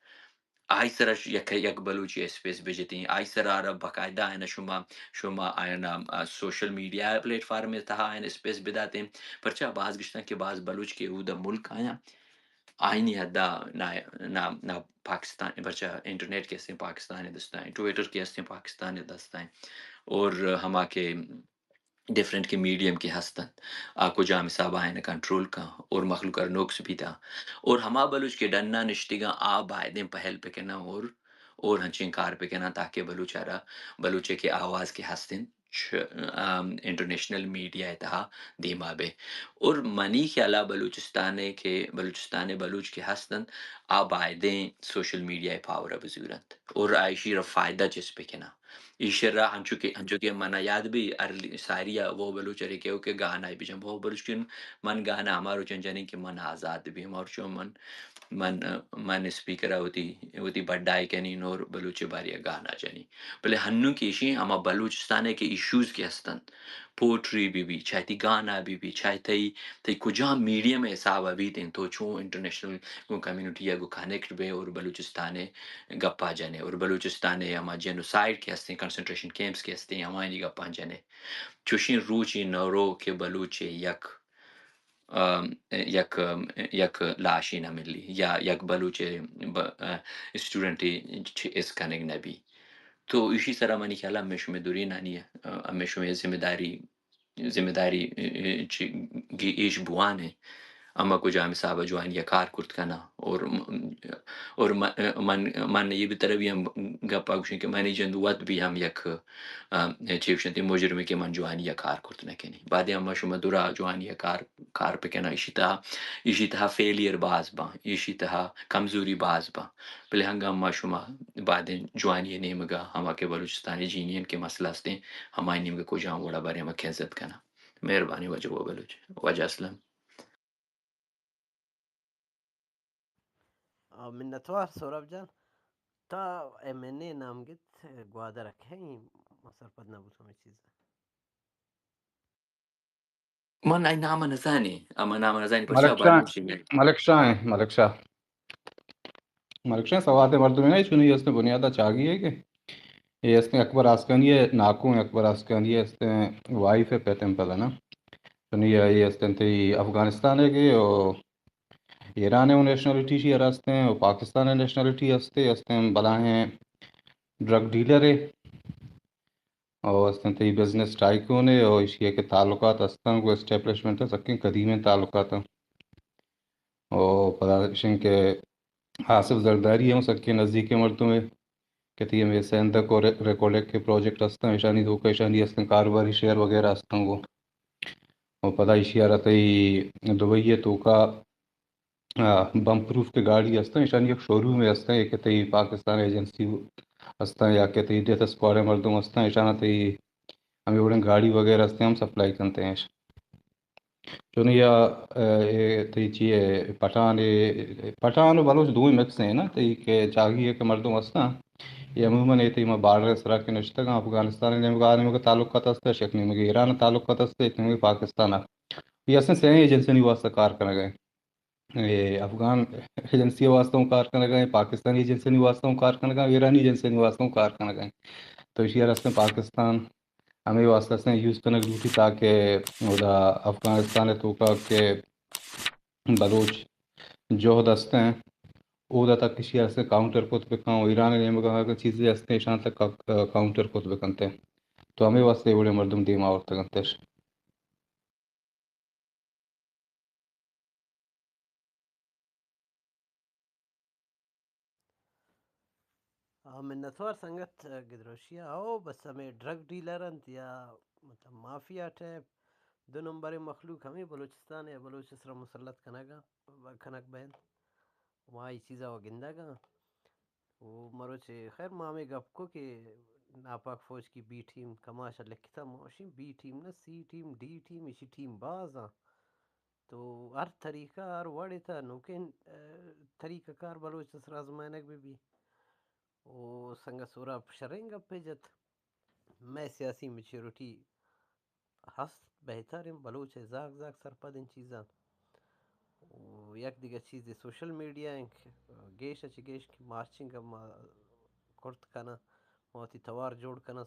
آئی سرا یک بلوچی اسپیس بجتی ہیں آئی سرا آرہ باقاعدہ آئینا شما آئینا سوشل میڈیا پلیٹ فارم میں تہا آئینا اسپیس بداتے ہیں پرچہ باز گشتن کے باز بلوچ کے او دا ملک آیا آئینی حدا نا پاکستان پرچہ انٹرنیٹ کے ہستیں پاکستان دستائیں ٹویٹر کے ہستیں پاکستان دستائیں اور ہما کے ڈیفرنٹ کے میڈیم کے ہستن کو جام صاحب آئین کنٹرول کا اور مخلوق نوکس بھی تھا اور ہما بلوچ کے ڈننا نشتگاں بائدیں پہل پہ کہنا اور ہنچین کار پہ کہنا تاکہ بلوچے کے آواز کے ہستن انٹرنیشنل میڈیا اتہا دیما بے اور منی خیالہ بلوچستان بلوچ کے ہستن بائدیں سوشل میڈیا پاور بزورت اور عائشی فائدہ جس پہ کہنا ایشرا ہنچو کے منا یاد بھی ساریا وہ بلوچرے کے گانا بھی جب وہ بلوچ من گانا ہمارو چنجانی کہ من آزاد بھی ہمارو چو من اسپیکر ہوتی بڑائی کنی نور بلوچ باریا گانا چنی بلے ہنو کی ایشی ہما بلوچستانے کے ایشوز کے ہستن پوٹری بھی چاہے تی گانا بھی چاہے تی کجا میڈیم حساب بھی تین تو چون انٹرنیشنل کمیونٹی یا کنیکٹ بے اور بلوچستانے گپا جانے اور بلوچستانے ہما جینوسائیڈ کے ہستے کنسنٹریشن کیمپس کے ہستے ہماری گپا جانے چوشین روچی نورو کے بلوچے یک لاشی نہ ملی یا یک بلوچے اسٹوڈنٹ اس کنگ نبی تو اسی طرح منی خیال ہمیشہ میں دوری نانی ہے ہمیشہ میں ذمہ داری ایش بوان ہے اما کو جامع صاحب جوان یا کار کرت کنا اور من یہ بھی طرح بھی ہم گپا گوشیں کہ منی جندوت بھی ہم یک چیوشنتی مجرمی کے من جوانی یا کار کرت نکنی بعد ہم شما دورا جوانی یا کار پہ کنا ایشی تہا فیلیر باز با ایشی تہا کمزوری باز با پہلے ہنگام شما بعد جوانی نیمگا ہما کے بلوچستانی جینین کے مسئلہ ہستے ہمائی نیمگا کو جام وڑا بارے ہمیں کھینزت کنا مہربانی وجہ وہ بلوچ وجہ اسلام منتوار سورب جان تا ایم این اے نام گت گوادا رکھیں مصر پد نبوت ہمیں چیز من ای نام نزانی اما نام نزانی پر چا ملک شاہ بلوچی میں ملک شاہ ہیں ملک شاہ سوات مردم ہے چونی اس نے بنیادہ چاگی ہے کہ یہ اس نے اکبر آسکانی ہے ناکوں اکبر آسکانی ہے اس نے وائف ہے پیتم پہلے نا چونی یہ اس نے افغانستان ہے کہ ایران ہے نیشنلٹی شی راستے ہیں اور پاکستان ہے نیشنلٹی ہستے بلا ہیں ڈرگ ڈیلر ہے اور استنتی بزنس ٹائکون ہے اور اشیاء کے تعلقات استن کو اسٹیبلشمنٹ ہے سکیں قدیم تعلقات ہیں اور پداشن کے حاصف زرداری ہیں سکیں نزدیک مردوں میں کہتی ہے سیندا کو ریکارڈ کے پروجیکٹ استن ایشانی دو کا ایشانی استن کاروباری شیئر وغیرہ استن کو اور پتہ اشیاء رہتے دبئی تو کا بم پروف کے گاڑی استن ایشانی ایک شو روم میں استن یہ کہتے پاکستان ایجنسی استن یا کہتے ڈیتھ اسکواڈ مردوں استن ایشانہ تے ہمیں بڑے گاڑی وغیرہ استے ہم سپلائی کرتے ہیں چون یا تی چیئے پٹھان و بلوچ دو ہی مکس ہیں نا تی کہ چاہیے کہ مردم اسنا یہ عموماً یہ تی ما بارڈر اسرا کے نشتہ گا افغانستان نے مگا تعلقات استے شکل میں ایران تعلقات استے ایک میں پاکستان یہ اسنے سے ایجنسی نہیں واسطہ کار کرنے گئے یہ افغان ایجنسی واسطوں کار کرنے گئے پاکستانی ایجنسی نہیں واسطوں کار کرنے گئے ایرانی ایجنسی نہیں واسطوں کار کرنے گئے تو اسی راستے پاکستان ہمیں واسطہ سے یوز کرنے لوٹی تاکہ ادا افغانستان تو کا کہ بلوچ جو دستے ہیں اودا تک کسی ایسے کاؤنٹر کو بکاں ایران نے مگا چیزیں ایسے شان تک کاؤنٹر کو بکنتے ہیں تو ہمیں واسطے بڑے مردم دیما اور تگنتے منتوار سنگت گدروشیا او بس ہمیں ڈرگ ڈیلرن یا مطلب مافیا ٹیپ دو نمبر مخلوق ہمیں بلوچستان یا بلوچ اسرا مسلط کنگا کنک بہن وہاں یہ چیزا وہ گندہ گا وہ مروچے خیر ماں گپ کو کہ ناپاک فوج کی بی ٹیم کماشا لکھتا موشی بی ٹیم نا سی ٹیم ڈی ٹیم اسی ٹیم بازاں تو ہر طریقہ ہر وڑی تھا نوکن طریقہ کار بلوچ اسرا زمانک بھی وہ سنگا سورا شرنگ پہ جت میں سیاسی میچورٹی ہست بہتر بلوچ زاگ زاگ سرپد ان چیزاں یک دیگر چیز سوشل میڈیا گیش اچ گیش کی مارچنگ کرت کنا موتی توار جوڑ کنا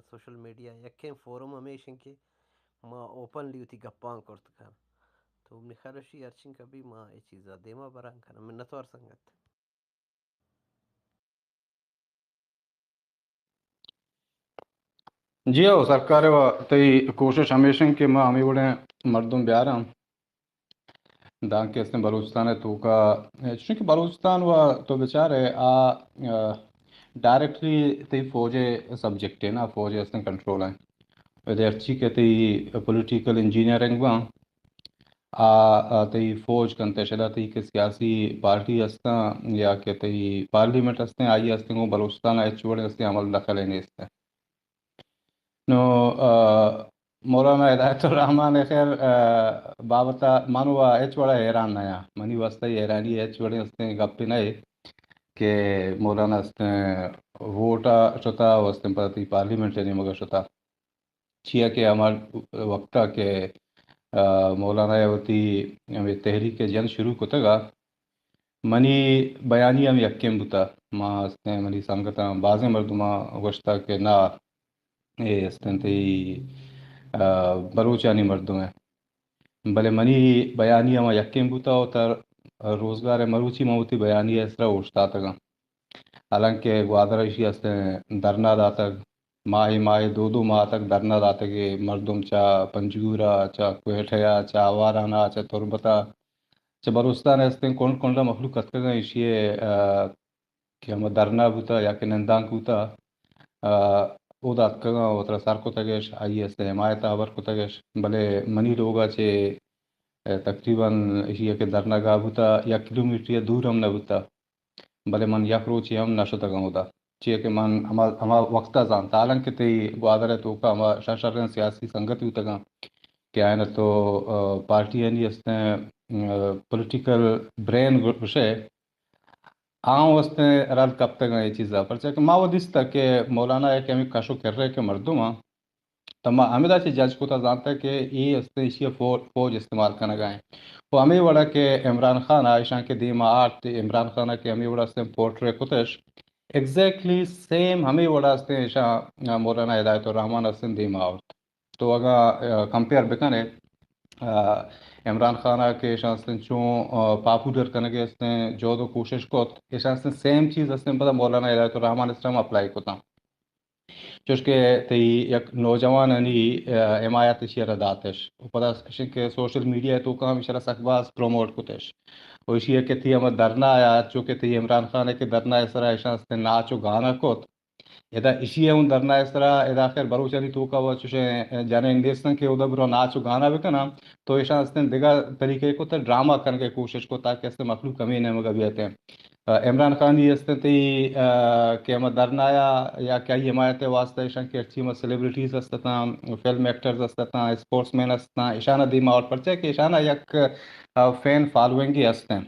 سوشل میڈیا یکیں فورم ہمیشن کے ما اوپنلی ہوتی گپان کرت کنا تو منی خیالشی ارچن کبھی ما یہ چیزا دیما بران کنا منتوار سنگت جی ہو سرکار و تی کوشش ہمیشہ کہ میں ہمیں بڑے مردم بیارا دا کہ اس نے بلوچستان ہے تو کا چونکہ بلوچستان و تو بیچارے ڈائریکٹلی تی فوج سبجیکٹ ہے نا فوج اس نے کنٹرول ہیں ادھرچی کہ تی پولیٹیکل انجینئرنگ با تی فوج کنتے شدا تی کہ سیاسی پارٹی ہستا یا کہ تی پارلیمنٹ ہستے آئی ہستے وہ بلوچستان ایچ بڑے ہستے عمل دخل ہے نہیں ہستے نو مولانا ہدایت الرحمان خیر بابتا مانوا ایچ بڑا حیران نیا منی واسطہ حیرانی ایچ بڑے ہستے گپی نئے کہ مولانا ہستے ووٹا شتا واسطے پتی پارلیمنٹ نہیں مگر شتا چیا کہ ہمار وقتا کہ مولانا ہوتی ہمیں تحریک جنگ شروع ہوتا گا منی بیانی ہم یکیم بتا ماں ہستے منی سنگتا بعض مردمہ گوشتا کہ نا یہ استنتی بلوچانی مردم ہے بلے منی بیانی ہم یکیم بوتا ہوتا روزگار مروچی موتی بیانی اس طرح اوشتا تگا حالانکہ گوادر اشی ہستے درنا داتا ماہ دو ماہ تک درنا داتا کہ مردم چا پنجگورا چا کویٹھیا چا آوارانا چا تربتا چا بلوچستان ہستے کون مخلوق کتگا اشی کہ ہم درنا بوتا یا کہ نندان بوتا او دات کگا اوترا سار کو تگیش آئی اس حمایت آور کو تگیش بلے منی لوگا چے تقریباً اسی کہ درنا گا بوتا یا کلومیٹر یا دور ہم نہ بوتا بلے من یک روچی ہم نشو تگا ہوتا چیئے کہ من ہما وقتا زانتا حالانکہ تی گوادر ہے تو کا ہما شاشر سیاسی سنگت ہوتا گا کہ آئین تو پارٹی ہے نہیں اس نے پولیٹیکل برین گوشے آؤں واسطے رد کب تک یہ چیزا پر چاہے کہ ماں وہ دستا کہ مولانا ہے کہ ہمیں کاشو کر رہے کہ مردوں تما ہمیں سے جج کو تا جانتا ہے کہ یہ استیشی فوج استعمال کرنا گئے وہ ہمیں بڑا کہ عمران خان عائشان کے دیما آرٹ عمران خانہ کے ہمیں بڑا سے پورٹرے کتش ایگزیکٹلی سیم ہمیں بڑا سے مولانا ہدایت الرحمان حسن دیما آرٹ تو اگر کمپیئر بکنے عمران خانہ کے شانسن چون پاپولر کرنے کے اس نے جو دو کوشش کو یہ شانسن سیم چیز اس نے پتا مولانا ہدایت الرحمان اسلام اپلائی کو تا چونکہ تی یک نوجوان حمایت شیر داتش و پدا کہ سوشل میڈیا تو کام شرا سکباز پروموٹ کتش و یہ کہ تھی ہم درنا آیا چونکہ تی عمران خان کے درنا اس طرح ایشان ناچ و گانا کت ادا اسی ہے ان درنا اس طرح ادا خیر بروچانی تو کا وہ چوشے جانے انگلستان کے ادھر برو ناچ و گانا بھی کنا تو ایشان استن دیگا طریقے کو تو ڈرامہ کرنے کی کوشش کو تاکہ اس مخلوق کمی نہیں مگا بیتے ہیں عمران خان یہ استن تی کہ ہم درنا یا کیا یہ حمایت واسطہ ایشان کے اچھی میں سیلیبریٹیز استتا فلم ایکٹرز استتا اسپورٹس مین استتا ایشانہ دیما اور پرچے کہ ایشانہ یک فین فالوئنگ ہی استیں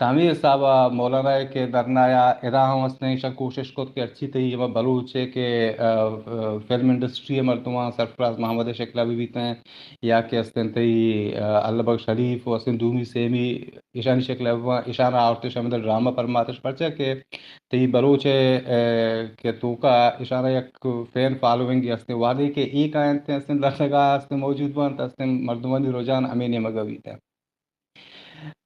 تعمیر صاحب مولانا کے درنایا ادا ہم اس نے کوشش کو کہ اچھی تھی ہم بلوچ ہے کہ فلم انڈسٹری مردمان سرفراز محمد شکلا بھی ہیں یا کہ استن تی اللہ بخش شریف و استن دومی سیمی ایشانی شکلا ایشانہ عورت شامل ڈرامہ پرماتش پرچہ کہ تی بلوچ ہے کہ تو کا اشارہ یک فین فالوئنگ استن وعدے کہ ایک آئین تھے استن لگا استن موجود بانت استن مردمانی رجحان امین مگوی تھے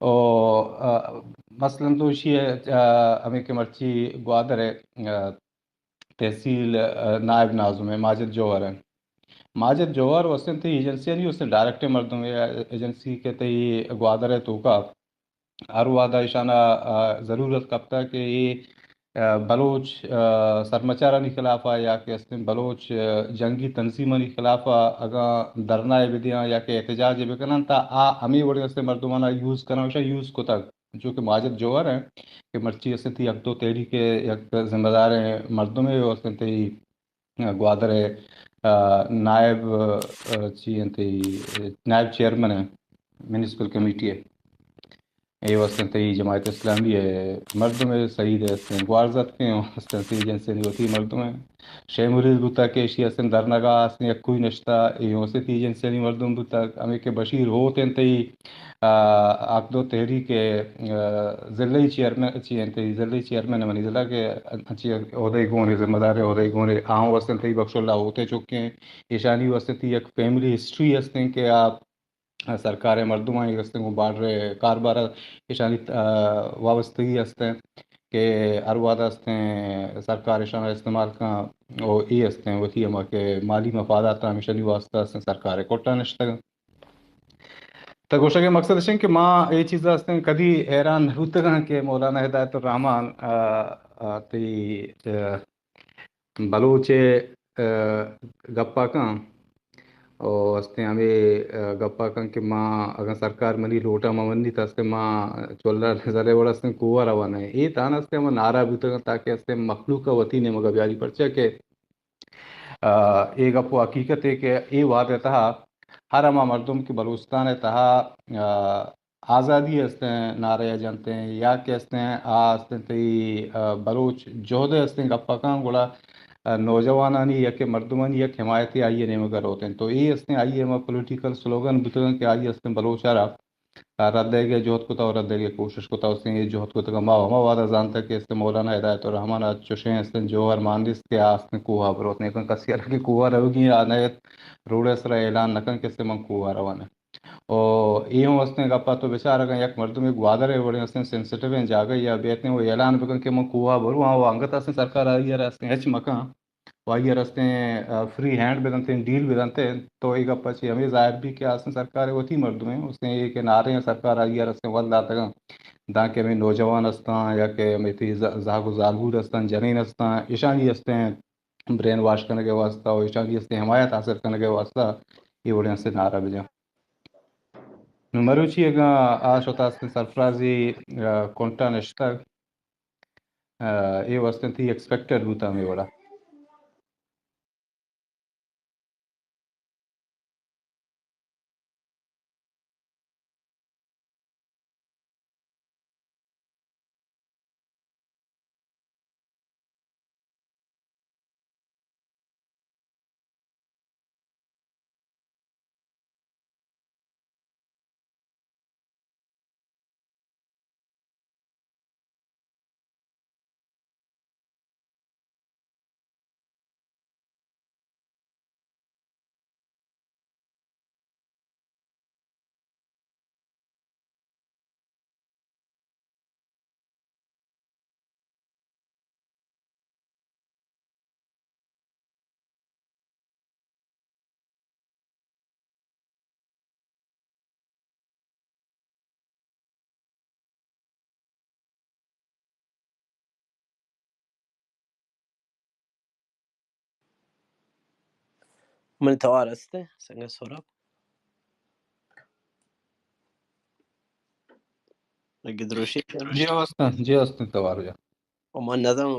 اور مثلاً تو یہ ہمیں کہ مرچی گوادر ہے تحصیل نائب ناظم ہے ماجد جوہر ہے ماجد جوہر وسن تھی ایجنسی نہیں اس نے ڈائریکٹ مردوں میں ایجنسی کے تی گوادر ہے تو کا ہر وعدہ اشانہ ضرورت کب تک کہ یہ بلوچ سرمچارانی خلاف یا کہ اس بلوچ جنگی تنظیمانی خلاف اگاں درنائے بدیاں یا کہ احتجاج بکنن تا ہمیں بڑے اس مردمانہ یوز کرنا وشا یوز کو تک جو کہ ماجد جوہر ہیں کہ مرچی اس تھی یک دو تحریک کے یک ذمہ دار ہیں مردوں میں اس تھی گوادر ہے نائب چی تھی نائب چیئرمین ہے میونسپل کمیٹی ہے یہ وسطن تی جماعت اسلامی ہے مردوں میں سعید ہے گوارزت کے وسطن تی ایجنسی نہیں ہوتی مردوں میں شہ مرید بوتا کہ ایشی استن درنگا استن یک کوئی نشتا یہ وسطن تی ایجنسی نہیں مردوں بوتا ہمیں کہ بشیر ہوتے تی آک دو تحریک ضلعی چیئرمین ضلعی چیئرمین منی ضلع کے اچھی عہدے گونے ذمہ دار عہدے گونے عام وسطن تی بخش اللہ ہوتے چکے ہیں ایشانی وسطن تی یک فیملی ہسٹری استن کہ آپ سرکار مردماں رستے کو باڑ رہے کاربار ایشانی وابستگی ہستے کہ ارواد ہستے سرکار ایشانہ استعمال کا وہ ای ہستے وہی ہم کہ مالی مفادات ہمیشہ واسطہ ہستے سرکار کوٹا نشتہ تو گوشہ کے مقصد ہے کہ ماں یہ چیز ہستے کدی حیران ہوتا کہ مولانا ہدایت الرحمان تی بلوچ گپا کا اور استے ہمیں گپا کن کہ ماں اگر سرکار منی لوٹا مندی تا استے ماں چولہ نظرے وڑا استے کوہ روانہ ہے یہ تانا استے ہم نعرہ بھی تاکہ استے مخلوق کا وطی نے مگا بیاری پرچہ کہ یہ گپو حقیقت ہے کہ یہ وعد تہا ہر ہما مردم کی بلوچستان تہا آزادی استے نعرے جانتے ہیں یا کہ استے استے تی بلوچ جوہدے استے گپا کان گوڑا نوجوانانی یا کہ مردمانی یک حمایتی آئیے نہیں مگر ہوتے ہیں تو یہ اس نے آئیے ہم پولیٹیکل سلوگن بتگن کہ آئیے اس نے بلوچارا رد دے گئے جوہد کو تا اور رد دے گئے کوشش کو تا اس نے یہ جوہد کو تا ما ہما وعدہ جانتا کہ اس نے مولانا ہدایت الرحمان چوشیں اس نے جوہر ماندس کے آس نے کوہا بروت نے کن کسی عرقی کوہا روگی آنیت روڑے سر اعلان نکن کہ اس نے من کوہا روانے اور یہ ہوں اس نے گپا تو بیچارہ گا یک مردم ایک گوادر ہے بڑے اس نے سینسٹیو ہیں جاگا یا بیت نے وہ اعلان بکن کہ من کوہا برو ہاں وہ انگت اس نے سرکار آئی ہے اس نے ہچ مکان وائی رستے فری ہینڈ بدنتے ڈیل بدنتے تو ایک اپچی ہمیں ظاہر بھی کہ آسن سرکار وہ تھی مردوں میں اس نے یہ کہ نعرے ہیں سرکار آئی رستے ول آتا گا دا کہ ہمیں نوجوان ہستاں یا کہ ہمیں تھی زاگ و زالبود ہستاں جنین ہستاں ایشانی ہستے ہیں برین واش کرنے کے واسطہ اور ایشانی ہستے حمایت حاصل کرنے کے واسطہ یہ بڑے سے نعرہ بجا مروچی اگا آش ہوتا سرفرازی کونٹا نشتا یہ واسطے تھی ایکسپیکٹڈ ہوتا ہمیں بڑا من توار هسته څنګه سوراب گدروشی جی هستن توارجا وما نظام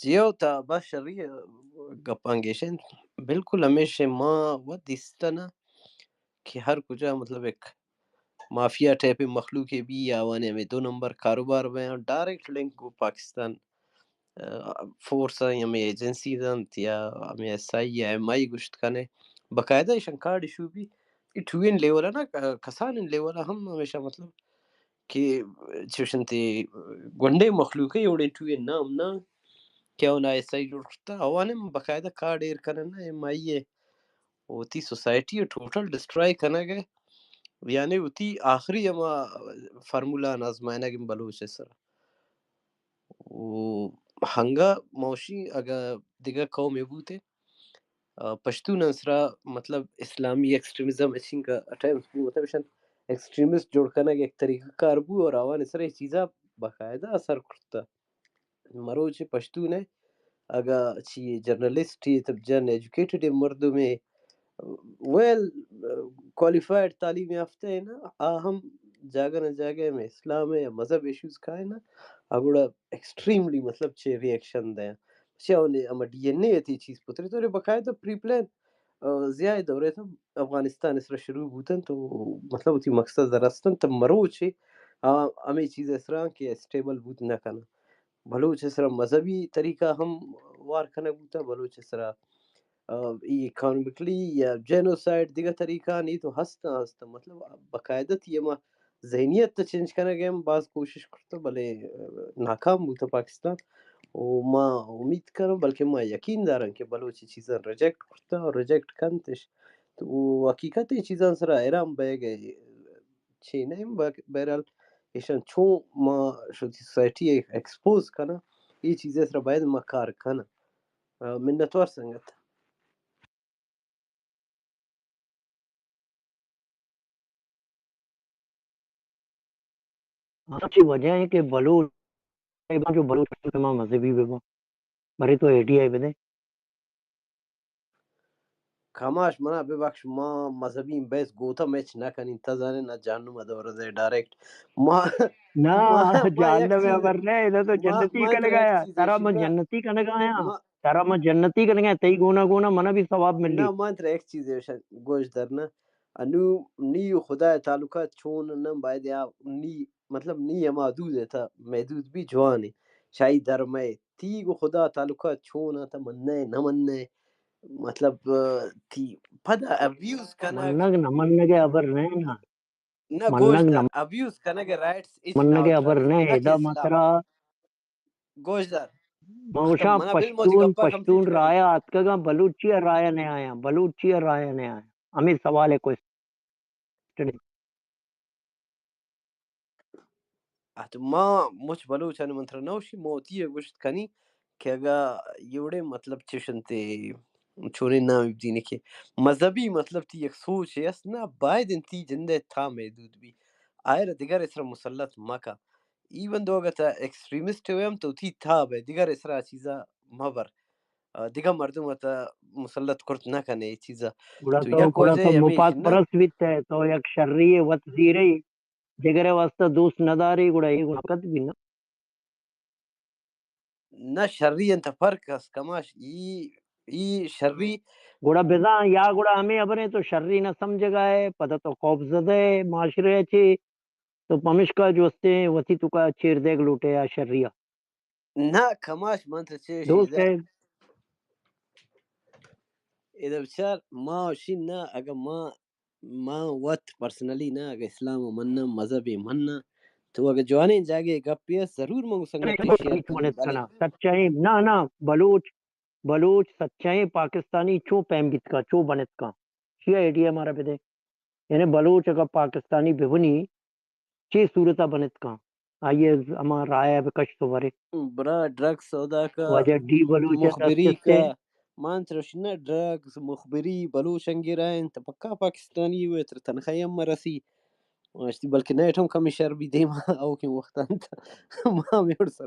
جیو تا بشری گپانگیشن بالکل ہمیشه ما و دیستنا کہ ہر کجا مطلب ایک مافیا ٹائپ مخلوق بھی آوانے میں 2 نمبر کاروبار میں ڈائریکٹ لنک کو پاکستان فورس یا میں ایجنسی دن یا میں ایس آئی یا ایم آئی گشت کنے باقاعدہ ایشن کارڈ ایشو بھی اٹوین لیولا نا کسان لیولا ہم ہمیشہ مطلب کہ چوشنتی گنڈے مخلوقی اوڑے ٹوین نام نا کیا ہونا ایس آئی جوڑ کرتا آوانے میں باقاعدہ کارڈ ایر کرنا نا ایم آئی ہے ہوتی سوسائٹی ٹوٹل ڈسٹرائی کرنا گئے یعنی ہوتی آخری اما فارمولا نازمائنہ گم بلوچ سر و ہنگا موشی اگر دیگر قوم بوتے پشتون انسرا مطلب اسلامی ایکسٹریمزم اچھیں کا ٹائم مطلب شان ایکسٹریمسٹ جوڑ کرنا ایک طریقہ کار بو اور آوان اسرا یہ چیزا باقاعدہ اثر کرتا مرو چھ پشتون ہے اگر چی جرنلسٹ ہی تب جن ایجوکیٹڈ مردوں میں ویل کوالیفائڈ تعلیم یافتہ ہے نا ہم جاگہ نہ جاگہ میں اسلام ہے یا مذہب ایشوز کا ہے نا اگوڑا ایکسٹریملی مطلب چھے ریئیکشن دیں چاہونے اما ڈی این اے تھی چیز پتری تو باقاعدہ پری پلان زیادہ دورے تھا افغانستان اس طرح شروع ہوتن تو مطلب اتی مقصد درستن تب مرو چھے ہمیں چیز اس طرح کہ اسٹیبل بوت نہ کنا بلوچ اس طرح مذہبی طریقہ ہم وار کھنے بوتا بلوچ اس طرح اکانومکلی یا جینوسائڈ دیگر طریقہ نہیں تو ہستا مطلب باقاعدہ تھی اما ذہنیت تو چینج کرنا گیا ہم بعض کوشش کرتا بلے ناکام ہوتا پاکستان و ما امید کرم بلکہ ما یقین دارم کہ بلوچی چیزاں ریجیکٹ کرتا اور ریجیکٹ کنتش تو حقیقت یہ چیزاں سرا ایرام بے گئے چھ نہیں بہرحال ایشان چون ما شدی سوسائٹی ایکسپوز کنا یہ چیزیں سرا باید ما کار کنا منتوار سنگت اچھی وجہ ہے کہ بلوچ جو بلوچ ما مذہبی بے برے تو ایڈی آئی بدے کاماش منا ببخش ما مذہبی بیس گوتا میچ نہ کنی تزانے نہ جانو مدور دے ڈائریکٹ ما نہ ما یک جہنم میں چیز ابر نہیں ادھر تو جنتی ما کا تر ایک لگایا چیز تارا میں شنہ جنتی کا لگایا تارا میں جنتی کا لگایا تی گونا گونا منا بھی ثواب ملی نہ ما تر ایک چیز گوش درنا انو نی خدا تعلقات چون نم باید یا نی مطلب نی محدود ہے تھا محدود بھی جوانی شاہی درمے تی گو خدا تعلقات چون تھا مننے نہ مننے مطلب تھی پدا ابیوز کنا منگ نہ منگے ابر نہیں نا نہ گوش منگ نہ در ابیوز کنا کے رائٹس اچ منگے ناوت ابر رکھ نہیں نہ کہ ایدا اسلام ماترا گوش در ختم موشا منا بل موتی گپا پشتون کمپلیٹ کری رایا آتکگا بلوچی رایا نہیں آیا بلوچی رایا نہیں آیا ہمیں سوال ہے کوئی ات ما مچ بلوچان منتر نوشی موتی گوشت کنی کہ اگا یوڑے مطلب چشنتے چھوڑے نام ابدینے کے مذہبی مطلب تی ایک سوچ ہے اس نا باید انتی جندے تھا محدود بھی آئر دیگر اسرا مسلط مکا ایون دو اگر تا ایکسٹریمسٹ ہوئے ہم تو تی تھا بے دیگر اسرا چیزا مبر دیگر مردم تا مسلط کرت نہ کنے چیزا تو یک گوڑا وجہ تو ہمیش مفاد نا پرست بیت ہے تو یک شرری وط زیرے جگرے واسطہ دوست نداری گوڑا یہ گوڑا قد بھی نا نہ شرری انت فرق اس کماش ای شرری گوڑا بزا یا گوڑا ہمیں ابرے تو شرری نہ سمجھ گئے پتہ تو خوف زدہ ہے معاشرے چے تو پمش کا جو استے وتی تو کا چیر دیگ لوٹے یا شرریہ نہ کماش منتر چیشی دوست ہے اذا بشار ما شين نا اگا ما وات پرسنلی نا اگا اسلام مننا مذہبی مننا تو اگر جوانے جاگے گپیا ضرور منگو سنگتی شیئر کنی بلے سچائی نہ بلوچ سچائی پاکستانی چو پیمبت کا چو بنت کا شیعہ ایڈیا ہمارا پہ دے یعنی بلوچ اگر پاکستانی بھونی چی صورتہ بنت کا آئیے ہمارا رائے بکش تو برے برا ڈرگ سودا کا وجہ ڈی بلوچ مخبری دست کا سے مانتر شنا ڈرگز مخبری بلوچ انگیرائن تا پکا پاکستانی ہوئے تر تنخیم مرسی واشتی بلکہ نیٹ ہم کمی شر بھی دیما او کی وقتان تا ما میور سر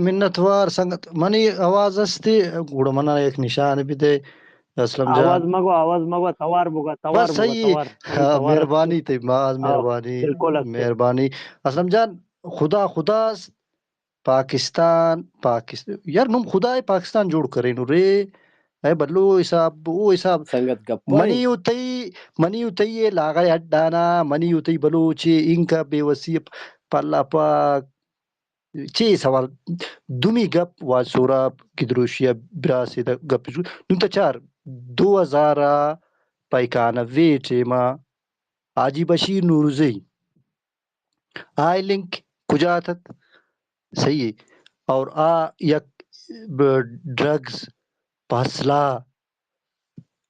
منتوار سنگت منی آواز استی گوڑا منا ایک نشان بھی دے اسلم جان آواز مگو توار بوگا بس صحیح منی ہاں توار مہربانی تے باز مہربانی بالکل استے مہربانی اسلم جان خدا پاکستان یار نم خدا پاکستان جوڑ کرے نو رے اے بلو حساب وہ حساب سنگت گپائی منی اتئی لاغا اڈانا منی اتئی بلوچی انکا بے وسیع پالا پاک چی سوال دمی گپ واسورا کدروشیا براسی دا گپ نتا چار 2000 پایکانا ویٹے ما آجی بشیر نورزی آئی لنک کجاتت صحیح اور یک ڈرگز پاسلا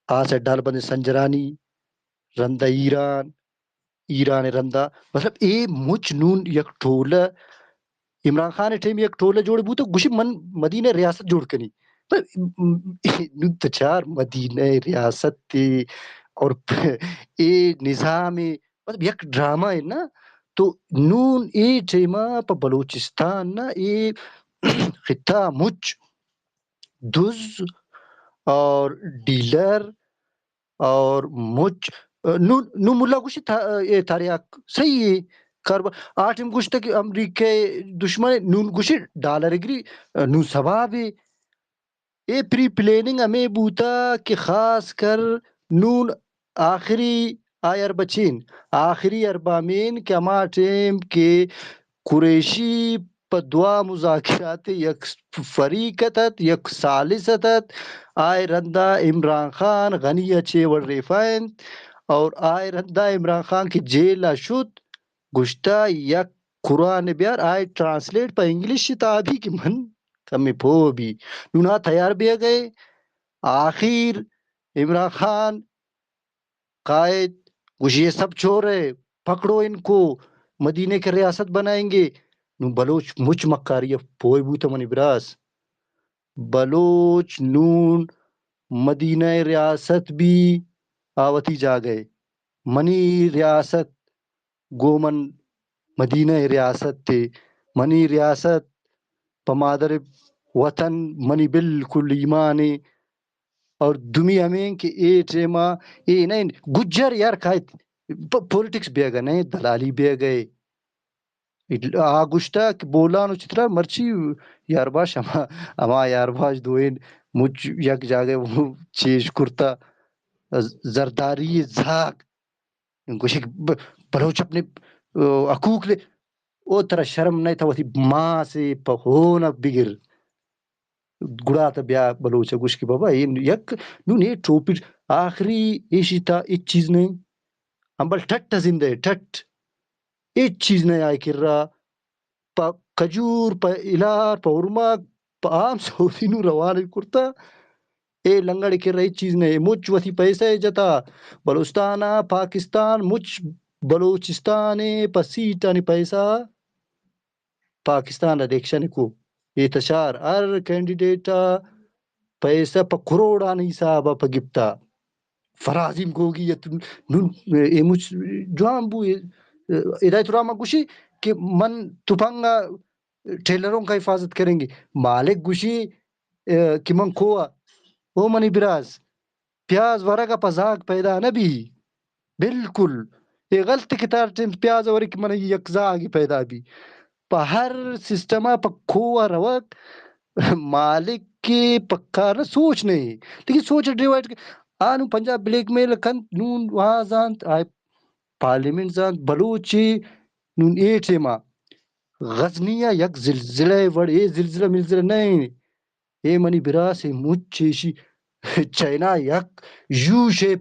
آسے ڈال بندے سنجرانی رندہ ایران رندہ مطلب اے مچ نون یک ٹھولہ عمران خان ٹیم یک ٹولہ جوڑ بوتا گوشی من مدینہ ریاست جوڑ کنی نون تچار مدینہ ریاست تی اور اے نظام مطلب یک ڈرامہ ہے نا تو نون اے ٹیمہ پا بلوچستان نا اے خطہ مچ دز اور ڈیلر اور مچ نو ملا گوشی تاریاک صحیح ہے کاربا آٹھم گوشتا کہ امریکہ دشمن نون گوشی ڈالر گری نو سباب اے پری پلیننگ ہمیں بوتا کہ خاص کر نون آخری آئر بچین آخری اربامین کہ ہما ٹیم کے قریشی پا دعا مذاکرات یک فریقتت یک سالستت آئے رندہ عمران خان غنی اچھے ریفائن اور آئے رندہ عمران خان کی جیلہ شد گشتا یک قرآن بیار آئے ٹرانسلیٹ پا انگلش تابی کی من کمی پو بھی نونا تیار بھی گئے آخر عمران خان قائد گوشی یہ سب چھوڑے پکڑو ان کو مدینہ کے ریاست بنائیں گے نو بلوچ مچ مکاری پوئی بوتا منی براس بلوچ نون مدینہ ریاست بھی آوتی جا گئے منی ریاست گومن مدینہ ریاست تے منی ریاست پمادر وطن منی بالکل ایمانے اور دمی ہمیں کہ اے ٹیما اے نہیں گجر یار قائد پولیٹکس بے گئے نہیں دلالی بے گئے گشتا کہ بولانو چترا مرچی یار باش اما یار باش دوئین مجھ یک جاگے وہ چیش کرتا زرداری زاگ گوشک بلوچ اپنے حقوق لے او طرح شرم نہیں تھا وہ ماں سے پہونا بگر گڑا تا بیا بلوچا گوش کی بابا یک نون یہ ٹوپی آخری ایشی تا ایک چیز نہیں ہم بل ٹھٹ زندہ ہے ٹھٹ ایک چیز نہیں آئے کر رہا پا کجور پا الار پا ارما پا عام سعودی نو روانے کرتا اے لنگڑ کر رہا ایک چیز نہیں مچ وتی پیسہ جتا بلوچستانا پاکستان مچ بلوچستان پا سیٹانی پیسہ پاکستان الیکشن کو یہ تشار ہر کینڈیڈیٹا پیسہ پا کروڑانی حسابا پا گپتا فرازیم گوگی اے مچ جوان بو ہدایت الرحمہ گوشی کہ من تپنگا ٹیلروں کا حفاظت کریں گے مالک گوشی کہ من کھوا او منی براز پیاز ورگا پزاگ پیدا نبی بالکل یہ غلط کتار ٹیم پیاز ورگ من یک زاگی پیدا بھی پا ہر سسٹما پا کھوا روک مالک کے پکار سوچ نہیں لیکن سوچ ڈیوائڈ آنو پنجاب بلیک میل کن نون وہاں زانت آئے پارلیمنٹ زانت بلوچی نون ایٹ ما غزنیہ یک زلزلہ وڑ اے زلزلہ ملزلہ نہیں اے منی براس مچ چیشی چائنا یک یو شیپ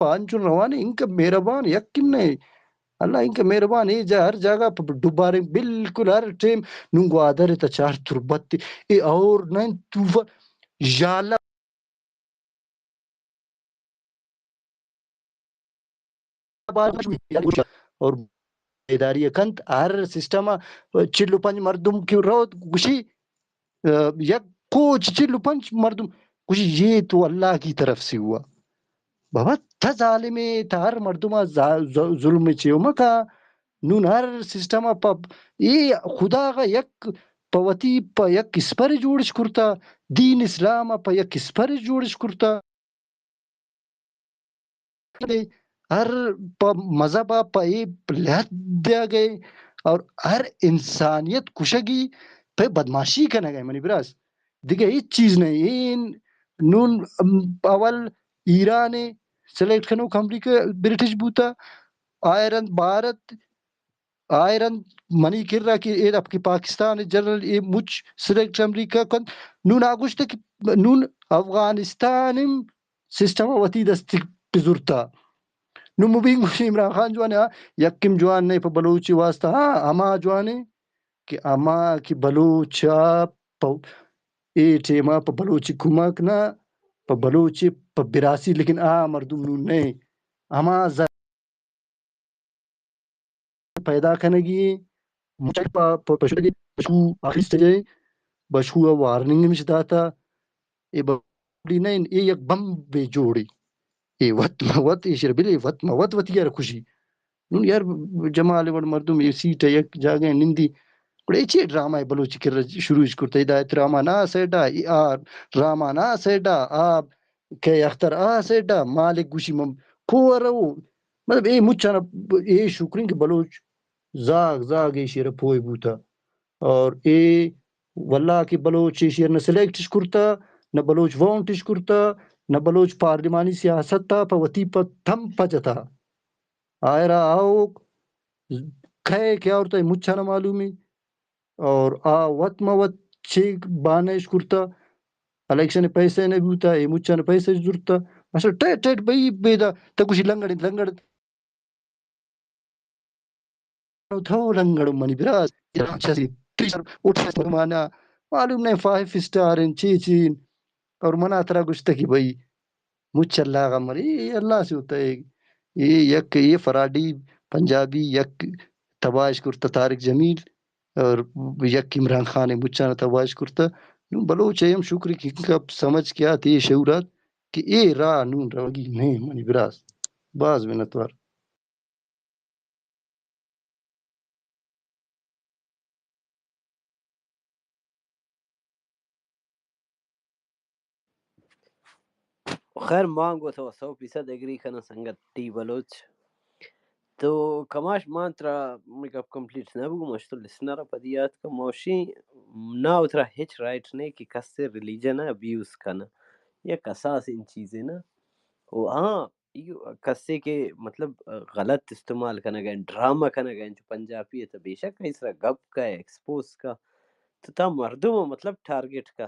پانچون روانے انکا مہربان یقین نہیں اللہ انکا مہربان اے جا ہر جگہ ڈبارے بالکل ہر ٹیم نونگو آدھر تا چار تربت اے اور نہیں توفا یا اللہ اور بیداری کنت ہر سسٹم چلو پنج مردم کی رو گوشی یک کوچ چلو پنج مردم گوشی یہ تو اللہ کی طرف سے ہوا بابا تھا ظالمے تھا ہر مردما ظلم چیوما کا نون ہر سسٹم پب ای خدا کا یک پوتی پ یک اسپر جوڑش کرتا دین اسلام پ یک اسپر جوڑش کرتا ہر مذہب پہ لحد دیا گئے اور ہر انسانیت کشگی پہ بدماشی کرنا گئے منی براس دیگه هیچ چیز نہیں این نون اول ایران سلیکٹ کنو امریکہ برٹش بوتا آئرن بھارت آئرن منی کر رہا کہ اے آپ کی پاکستان جنرل اے مچ سلیکٹ امریکہ کن نون آگوشت کہ نون افغانستان سسٹم وتی دست پزورتا نو مبین عمران خان جوانے یکم جوان نے پہ بلوچی واسطہ ہاں اما جوانے کہ اما کی بلوچا اے ٹیما پہ بلوچی کمک نہ پہ بلوچی پہ براسی لیکن مردم نون نہیں اما پیدا کنگی مچک پا پشو آخری سجے بشو وارننگ مش داتا اے بڑی نہیں اے یک بم بے جوڑی اے وط موت اے شربلے وط موت وط یار خوشی نون یار جمال وڑ مردم یہ سیٹ یک جاگے نندی بڑے چی ڈرامہ بلوچی کر شروع کرتا ہدایت راما نا سیڈا راما نا سیڈا آب کہ اختر سیڈا مالک گوشی مم پورو مطلب اے مچانا اے شکرین کہ بلوچ زاگ زاگ اے شیر پوئی بوتا اور اے واللہ کہ بلوچ اے شیر نہ سلیکٹش کرتا نہ بلوچ وونٹش کرتا نہ بلوچ پارلیمانی سیاست تا پا وطی پا تھم پجتا آئرہ آؤ کھے کیا ہوتا ہے مچانا معلومی اور وط موت چیک بانش کرتا الیکشن پیسے نے بوتا اے مچانا پیسے ضرورتا اصلا ٹیٹ ٹیٹ بئی بیدا تا کچھ لنگڑ لنگڑ تھو لنگڑ منی براس ٹیچر اٹھ مانا معلوم نہیں 5 سٹار ان چین اور منا ترا گشتا کی بھائی مچ اللہ کا مری اللہ سے ہوتا ہے یہ یک یہ فراڈی پنجابی یک تباش کرتا طارق جمیل اور یک عمران خان مچانا تباش کرتا نون بلوچ ایم شکری کی کب سمجھ کیا تھی شعورات کہ اے راہ نون روگی نہیں منی براس باز منتوار خیر مانگو تو 100% اگری کنا سنگت ٹی بلوچ تو کماش مانترا میک اپ کمپلیٹ نہ بگو مشتو لسنر پدیات کا موشی نہ اترا ہچ رائٹ نہیں کہ کس سے ریلیجن ابیوز کنا یا کساس ان چیزیں نا وہ ہاں کسے کے مطلب غلط استعمال کرنا گئے ڈرامہ کرنا گئے جو پنجابی ہے تو بے شک اس طرح گپ کا ایکسپوز کا تو تا مردم مطلب ٹارگٹ کا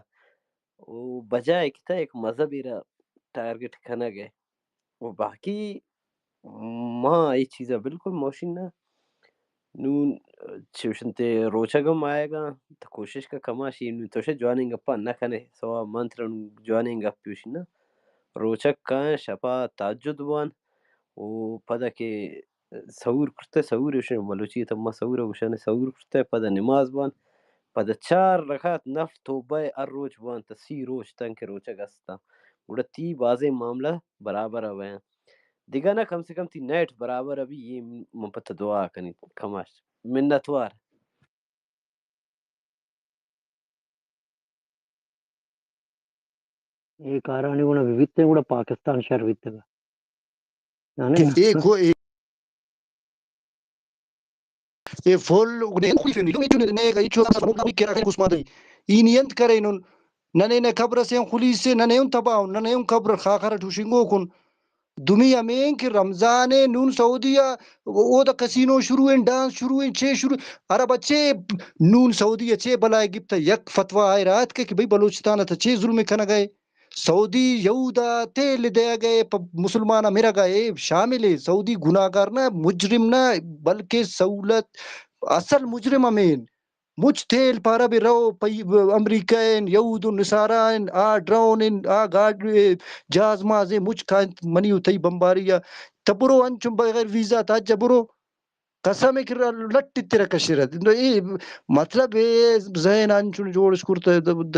وہ بجائے کہ تا ایک مذہب ایرا ٹارگٹ کرنا گئے وہ باقی ماں یہ چیزیں بالکل موشن نہ نون چوشنتے روچا گم آئے گا تو کوشش کا کماشی نون توشے جواننگ اپا نہ کنے سوا منتر جواننگ اپ پیوشی نا روچک کان شپا تاجد وان او پدا کے سور کرتے سور وشن ملوچی تما سور وشن سور کرتے پدا نماز وان پدا 4 رکعت نف توبہ ار روچ وان تسی روچ تن کے روچا گستا اڑا تی بازے معاملہ برابر ہوئے ہیں دیگا نا کم سے کم تی نیٹ برابر ابھی یہ مپت دعا کنی کماش منتوار ಈ ಕಾರಣಗಳು ವಿವಿತ್ತೆ ಕೂಡ ಪಾಕಿಸ್ತಾನ ಶರ್ ವಿತ್ತಗ ನಾನೇ یہ فول نے اینت کرے نون ننے نے خبر سے خلی سے ننے تباہ ننے خبر خاخر ٹوشنگو کن دمی امین کہ رمضان نون سعودیہ او دا کسینو شروع ہیں ڈانس شروع ہیں چھ شروع عرب اچھے نون سعودی اچھے بلائے گپتا یک فتوہ آئے رات کے کہ بھئی بلوچستان تا چھ ظلم کھنا گئے سعودی یہودا تیل دیا گئے مسلمانہ میرا گئے شامل ہے سعودی گناہگار نہ مجرم نہ بلکہ سہولت اصل مجرم امین مجھ تیل پارا بھی رو امریکین یہود نصارین ڈرون گاڈ جہاز مازے مجھ منی اتھائی بمباری تبرو انچم بغیر ویزا تا جبرو قسم ہے کہ لٹ تیرا کشیرت مطلب ذہن انچن جوڑش کرتا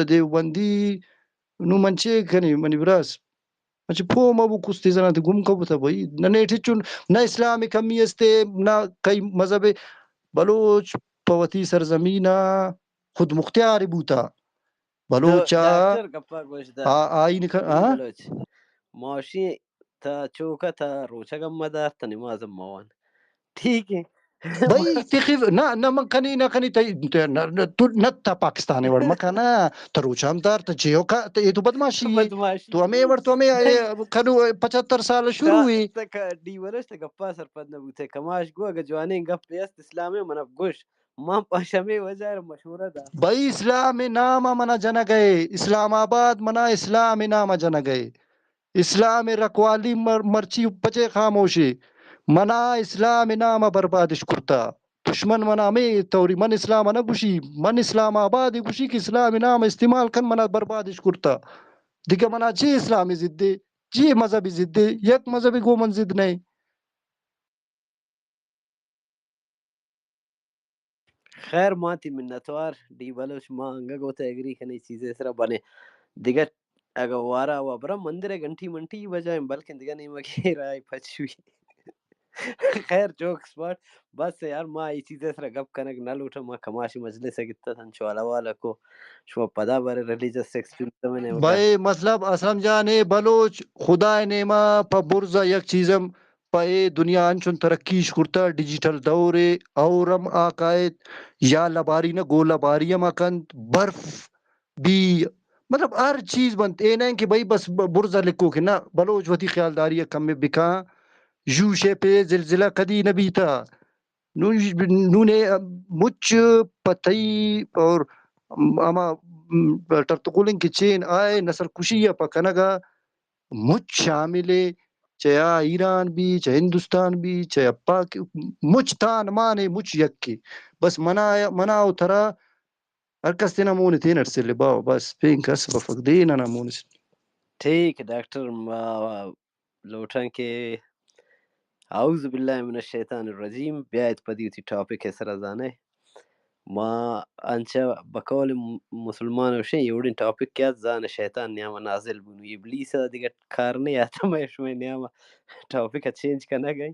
دیوبندی نو منچے کنی منی براس اچھا پھو مبو کستی زنا تی گم کبو تا بھئی نہ نیٹھی چون نہ اسلام کمی استے نہ کئی مذہب بلوچ پوتی سرزمینہ خود مختار بوتا تو بلوچا ڈاکٹر گپا گوشتا آئین ڈی بلوچ معاشی تا چوکا تا روچا گم مدار تا نمازم موان ٹھیک ہے بھئی فقی نہ من کنی نہ کنی تو نتا پاکستانی وڑ مکانا تو روچام دار تو جیو کا تو یہ تو بدماشی ہے بدماشی تو ہمیں وڑ تو ہمیں کنو 75 سال شروع ہوئی تک ڈی ورش تا گپا سر پد نبوتے کماش گو اگر جوانے گپ پیست اسلامی منف گوش ماں پاشمی وزار مشورہ دا بھائی اسلام نام منا جن گئے اسلام آباد منا اسلام نام جن گئے اسلام رکوالی مرچی بچے خاموشی منا اسلام نام بربادش کرتا دشمن منا میں توری من اسلام نہ گوشی من اسلام آباد گوشی کہ اسلام نام استعمال کن منا بربادش کرتا دیکھا منا چی اسلامی ضد جی مذہبی ضد یک مذہبی گومن ضد نہیں. خیر ماں تی منتوار ڈی بلوچ ماں انگا گوتا ایگری کھنے چیزیں سرا بنے دیگر اگر وارا وابرا مندر گھنٹی منٹی بجائیں بلکہ دیگر نہیں مکی رائے پچوی خیر جوکس بات بس یار ماں یہ چیزیں سرا گپ کنک نہ لوٹا ماں کماشی مجلس گتا تھا شوالا والا کو شو پدا بارے ریلیجس ایکسپیرینس میں نے مگا بھائی مطلب اسلم جانے بلوچ خدا نیما پا برزا یک چیزم پا اے دنیا انچن ترقیش کرتا ڈیجیٹل دورے اورم آقائد یا لباری نہ گو لباری ہم اکند برف بھی مطلب ہر چیز بنت اے نہیں کہ بھائی بس برزا لکھو کہ نہ بلوچ وتی خیالداری ہے کم میں بکا یوشے پہ زلزلہ کدی نبی تھا نونے مچ پتئی اور اما ٹرتقولن کی چین آئے نسل کشی یا پکنگا مچ شامل ہے چاہے ایران بھی چاہے ہندوستان بھی چاہے پاک مچ تان مانے مچ یکی بس منا اترا ہر کس تینا مونی تین ارسل باو بس پین کس بفق دینا نا مونی ٹھیک ہے ڈاکٹر لوٹن کے اعوذ باللہ من الشیطان الرجیم بیایت پدی تھی ٹاپک ہے سرزانے ما انچا بقول مسلمان وشن یوڑین ٹاپک کیا زان شیطان نیاما نازل بنو ابلیس دیگر کارنے آتا میں شوئے نیاما ٹاپک چینج کرنا گئی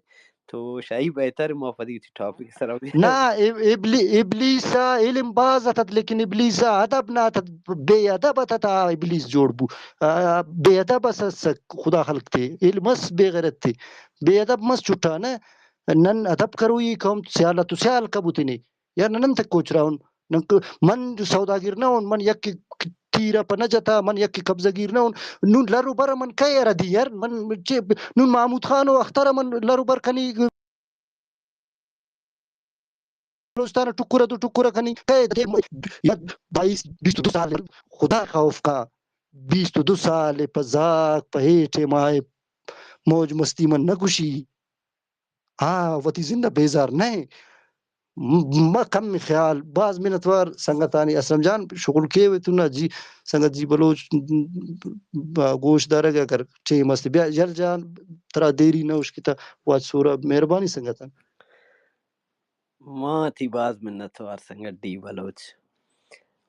تو شاہی بہتر ما پدی تھی ٹاپک سر نا ابلیسا علم باز اتت لیکن ابلیسا ادب نہ اتت بے ادب اتت ابلیس جوڑ بو بے ادب اس خدا خلق تے علم اس بے غیرت تے بے ادب مس چھٹا نا نن ادب کرو یہ قوم سیالہ تو سیال کبوتے نے یار نن تک کوچ راؤن من جو سوداگیر نہ ہون من یک تیرا پا نجتا من یک قبضہ گیر نہ ہون نون لرو بر من کئی ردی یار من نون محمود خان و اختر من لرو بر کنی بلوچستان ٹکرا تو ٹکرا کنی بائیس 22 سال خدا خوف کا 22 سال پزاک پہیٹے مائے موج مستی من نگوشی ہاں وتی زندہ بیزار نہیں ما کم خیال بعض منتوار سنگتانی اسلم جان شغل کے ہوئے تو نا جی سنگت جی بلوچ گوش دارا گیا کر ٹیم است بیا جل جان ترا دیری نہ اس کی تا واج سورا مہربانی سنگتان ما تھی باز منت وار سنگت ڈی بلوچ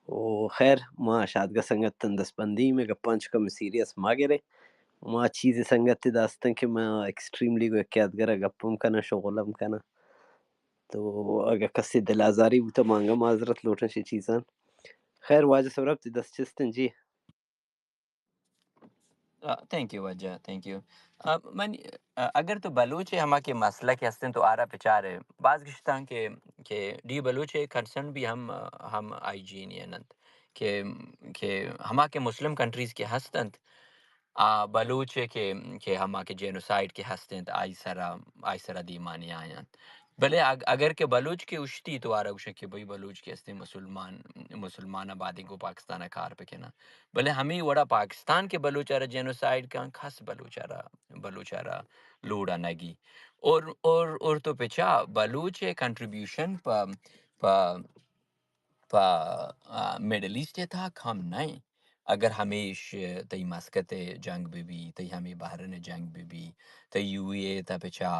او خیر ما شادگا سنگت تندس بندی میں گپانچ کم سیریس ماگرے ما چیز سنگت تی داستن کہ ما ایکسٹریملی گو اکیاد گرا گپم کنا شغلم کنا تو اگر کسی دل آزاری بوتا مانگا معذرت لوٹن شی چیزان خیر واجہ سورب تی دس چستن جی تھینک یو وجہ تھینک یو من اگر تو بلوچ ہما کے مسئلہ کے ہستن تو آرا پچار ہے بعض گشتان کہ ڈی بلوچ کنسرن بھی ہم آئی جی نینند کہ ہما کے مسلم کنٹریز کے ہستند بلوچ کہ ہما کے جینوسائڈ کے ہستند آئی سرا دیمانی آیاں بلے اگر کہ بلوچ کے اشتی تو آرا گوشن کہ بھئی بلوچ کے ہستے مسلمان آبادی کو پاکستان کار پکنا بلے ہمیں وڑا پاکستان کے بلوچارا جینوسائیڈ کا خاص بلوچارا لوڑا نگی اور تو پچا بلوچ کنٹریبیوشن پا میڈل ایسٹ تھا کم نہیں اگر ہمیش تی مسکت جنگ بھی تی ہمیں بحرن جنگ بھی تی یو اے تا پچا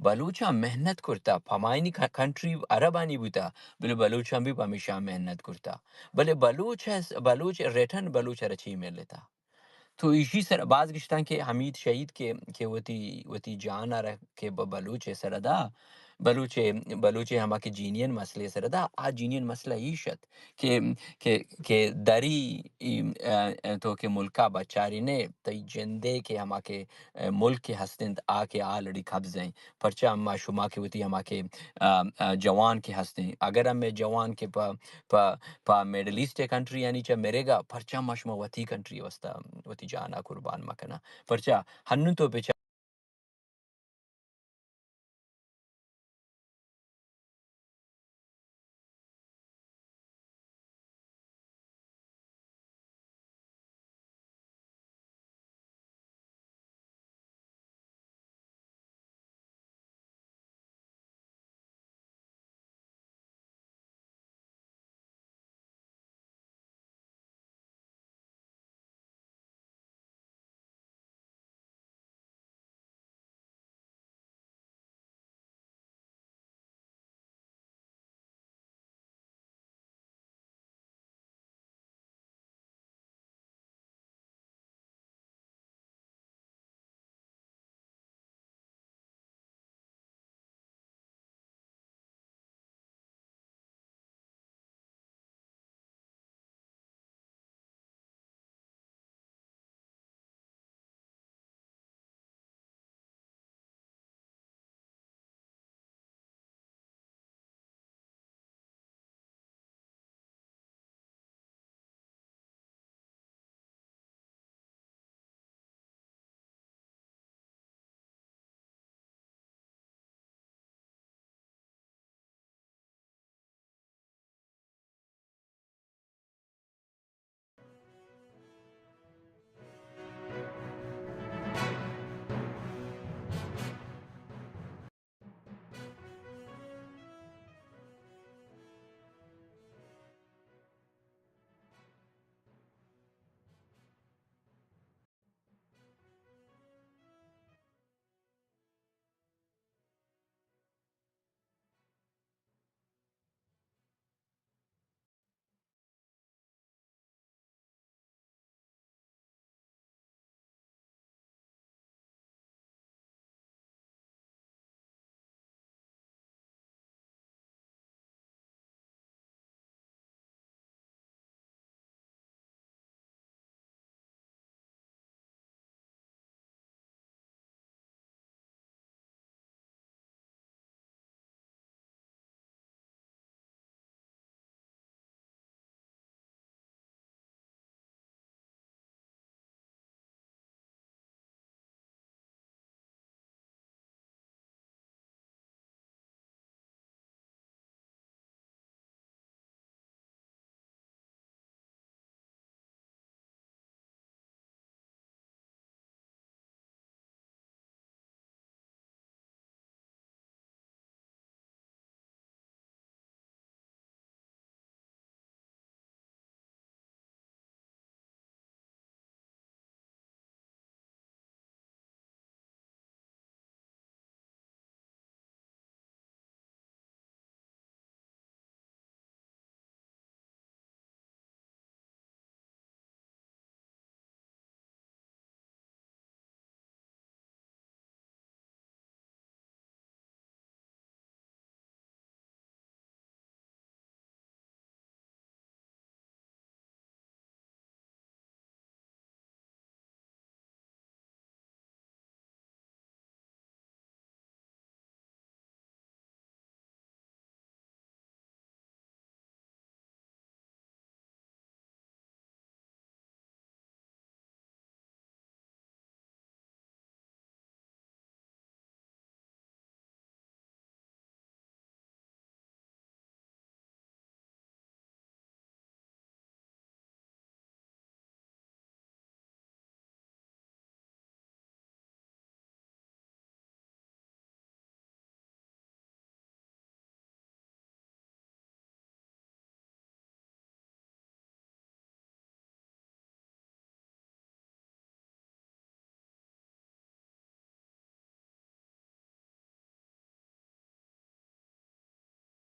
بلوچا محنت کرتا پمائنی کنٹری عربانی بوتا بلے بلوچا بھی ہمیشہ محنت کرتا بلے بلوچ ریٹن بلوچ رچی میں لیتا تو ایشی سر باز گشتان کے حمید شہید کے وتی جان آ کے بلوچ سردا بلوچ ہما کے جینین مسئلے سردا آ جینین مسئلہ ایشت کہ دری تو کہ ملکہ بچاری نے تی جندے کے ہما کے ملک کے ہستند آ کے لڑی قبضیں پرچہ اما شما کے وتی ہما کے جوان کے ہستیں اگر ہم جوان کے پا میڈل ایسٹ کنٹری یعنی چا میرے گا پرچہ مشما وتی کنٹری وستا وتی جانا قربان مکنا پرچہ ہنن تو